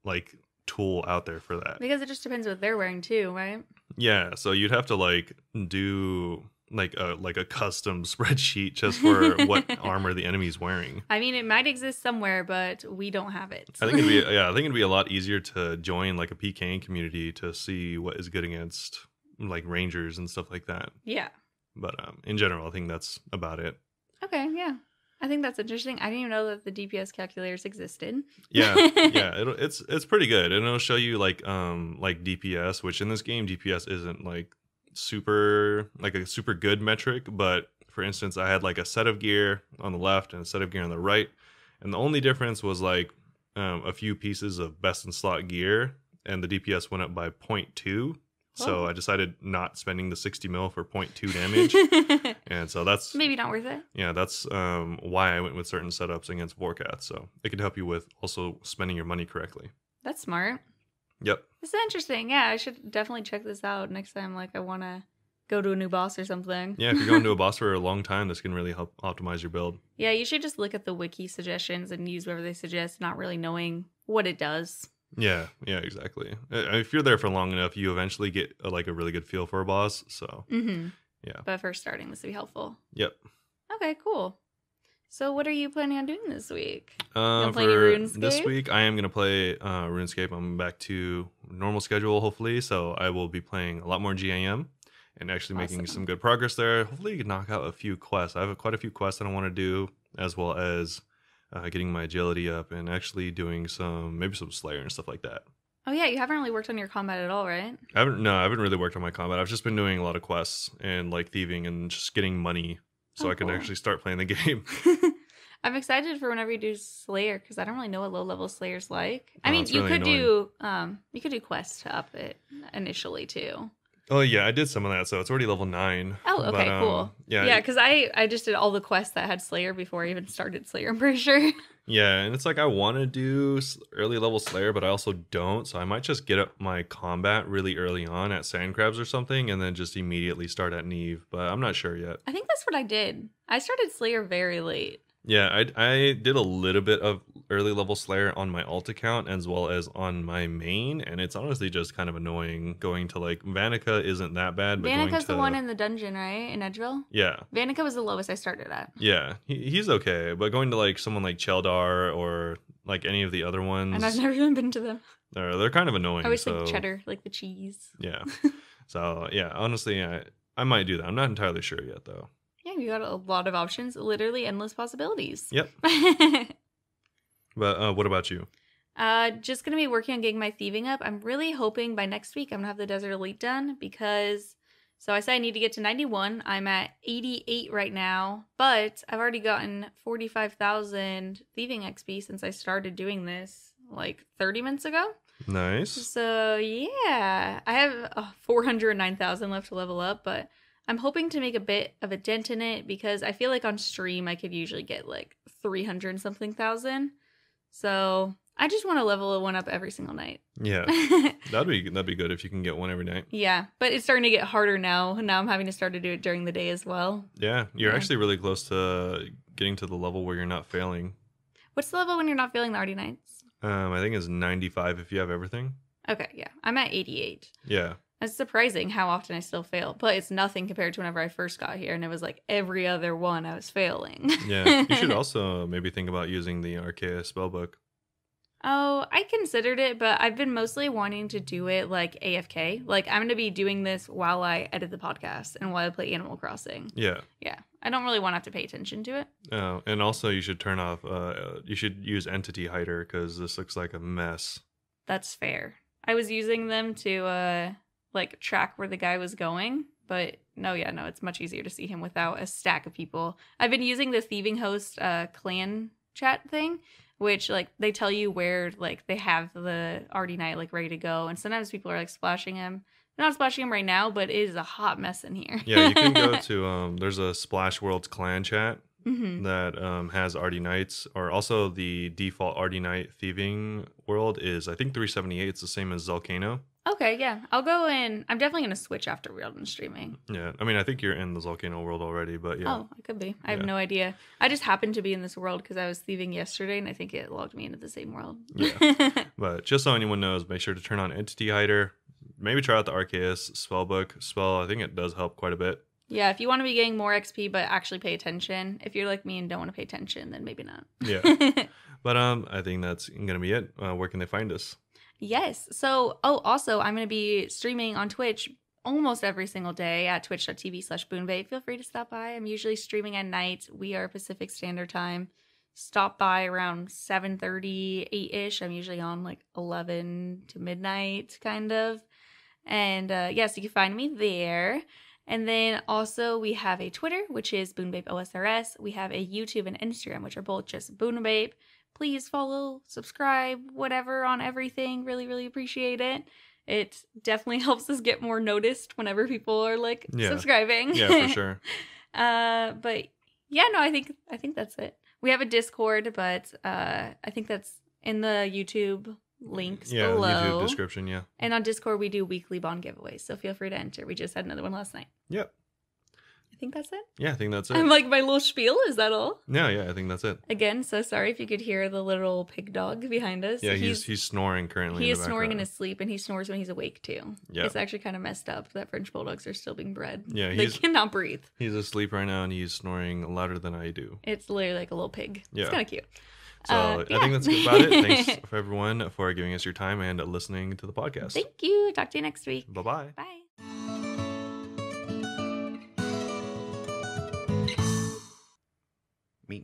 like tool out there for that. Because it just depends what they're wearing too, right? Yeah, so you'd have to like do like a custom spreadsheet just for what armor the enemy's wearing. I mean, it might exist somewhere, but we don't have it. I think it'd be a lot easier to join like a PKing community to see what is good against like rangers and stuff like that. Yeah. But in general, I think that's about it. Okay, yeah. I think that's interesting. I didn't even know that the DPS calculators existed. Yeah, it's pretty good, and it'll show you like DPS, which in this game DPS isn't like a super good metric, but for instance, I had like a set of gear on the left and a set of gear on the right, and the only difference was like a few pieces of best in slot gear, and the DPS went up by 0.2. So I decided not spending the 60 mil for 0.2 damage. And so that's maybe not worth it. Yeah, that's why I went with certain setups against Vorkath. So it could help you with also spending your money correctly. That's smart. Yep. This is interesting. Yeah, I should definitely check this out next time. Like, I want to go to a new boss or something. Yeah, if you're going to a boss for a long time, this can really help optimize your build. Yeah, you should just look at the wiki suggestions and use whatever they suggest, not really knowing what it does. Yeah, exactly. If you're there for long enough, you eventually get a really good feel for a boss. So, yeah. But for starting, this would be helpful. Yep. Okay, cool. So, what are you planning on doing this week? For RuneScape? This week, I am going to play RuneScape. I'm back to normal schedule, hopefully. So, I will be playing a lot more GAM and actually making some good progress there. Hopefully, you can knock out a few quests. I have quite a few quests that I want to do, as well as getting my agility up and actually doing some Slayer and stuff like that. Oh yeah, you haven't really worked on your combat at all, right? I haven't really worked on my combat. I've just been doing a lot of quests and like thieving and just getting money so I can actually start playing the game. I'm excited for whenever you do Slayer because I don't really know what low level Slayer's like. I mean, you could do quests to up it initially too. Oh yeah, I did some of that, so it's already level 9. Oh, okay, cool. Yeah, because I just did all the quests that had Slayer before I even started Slayer, I'm pretty sure. Yeah, and it's like I want to do early level Slayer, but I also don't, so I might just get up my combat really early on at Sandcrabs or something, and then just immediately start at Neve, but I'm not sure yet. I think that's what I did. I started Slayer very late. Yeah, I did a little bit of early level Slayer on my alt account as well as on my main, and it's honestly just kind of annoying going to like Vanica isn't that bad, but Vanica's the one in the dungeon, right? In Edgeville? Yeah. Vanica was the lowest I started at. Yeah, he's okay, but going to like someone like Cheldar or like any of the other ones, and I've never even been to them. They're kind of annoying. I always think cheddar, like the cheese. Yeah. So yeah, honestly, I might do that. I'm not entirely sure yet though. Yeah, you got a lot of options, literally endless possibilities. Yep. But what about you? Just going to be working on getting my thieving up. I'm really hoping by next week I'm going to have the Desert Elite done because, so I said I need to get to 91. I'm at 88 right now, but I've already gotten 45,000 thieving XP since I started doing this like 30 minutes ago. Nice. So yeah, I have 409,000 left to level up, but I'm hoping to make a bit of a dent in it because I feel like on stream I could usually get like 300 something thousand. So I just want to level one up every single night. Yeah, that'd be good if you can get one every night. Yeah, but it's starting to get harder now. Now I'm having to start to do it during the day as well. Yeah, you're actually really close to getting to the level where you're not failing. What's the level when you're not failing the Arty Knights? I think it's 95 if you have everything. Okay, yeah. I'm at 88. Yeah. It's surprising how often I still fail, but it's nothing compared to whenever I first got here, and it was like every other one I was failing. Yeah, you should also maybe think about using the Arceus spellbook. Oh, I considered it, but I've been mostly wanting to do it like AFK. Like, I'm going to be doing this while I edit the podcast and while I play Animal Crossing. Yeah. Yeah. I don't really want to have to pay attention to it. Oh, and also you should turn off, you should use Entity Hider because this looks like a mess. That's fair. I was using them to, like, track where the guy was going, but no, it's much easier to see him without a stack of people. I've been using the Thieving Host clan chat thing, which, like, they tell you where, like, they have the Arty Knight, like, ready to go. And sometimes people are, like, splashing him. They're not splashing him right now, but it is a hot mess in here. Yeah, you can go to, there's a Splash Worlds clan chat that has Arty Knights. Or also the default Arty Knight thieving world is, I think, 378. It's the same as Volcano. Okay, yeah. I'll go in. I'm definitely going to switch after we're done streaming. Yeah, I mean, I think you're in the Volcano world already, but yeah. Oh, I could be. I have no idea. I just happened to be in this world because I was thieving yesterday, and I think it logged me into the same world. Yeah, but just so anyone knows, make sure to turn on Entity Hider. Maybe try out the Arceus spellbook. I think it does help quite a bit. Yeah, if you want to be getting more XP, but actually pay attention. If you're like me and don't want to pay attention, then maybe not. Yeah. But I think that's going to be it. Where can they find us? Yes. So, also, I'm going to be streaming on Twitch almost every single day at twitch.tv/Bunebape. Feel free to stop by. I'm usually streaming at night. We are Pacific Standard Time. Stop by around 7:30, 8-ish. I'm usually on like 11 to midnight, kind of. And yes, you can find me there. And then also we have a Twitter, which is Bunebape OSRS. We have a YouTube and Instagram, which are both just Bunebape. Please follow, subscribe, whatever on everything. Really, really appreciate it. It definitely helps us get more noticed whenever people are like subscribing. Yeah, for sure. But yeah, no, I think that's it. We have a Discord, but I think that's in the YouTube links below. Yeah, YouTube description, yeah. And on Discord, we do weekly bond giveaways, so feel free to enter. We just had another one last night. Yep. I think that's it. Yeah, I think that's it. I'm like, my little spiel, is that all? Yeah, I think that's it. Again, so sorry if you could hear the little pig dog behind us. Yeah, he's snoring currently. He is snoring in his sleep, and he snores when he's awake too. Yeah. It's actually kind of messed up that French bulldogs are still being bred. Yeah, they cannot breathe. He's asleep right now, and he's snoring louder than I do. It's literally like a little pig. Yeah. It's kind of cute. So I think that's about it. Thanks for everyone for giving us your time and listening to the podcast. Thank you. Talk to you next week. Bye-bye. Bye. Meet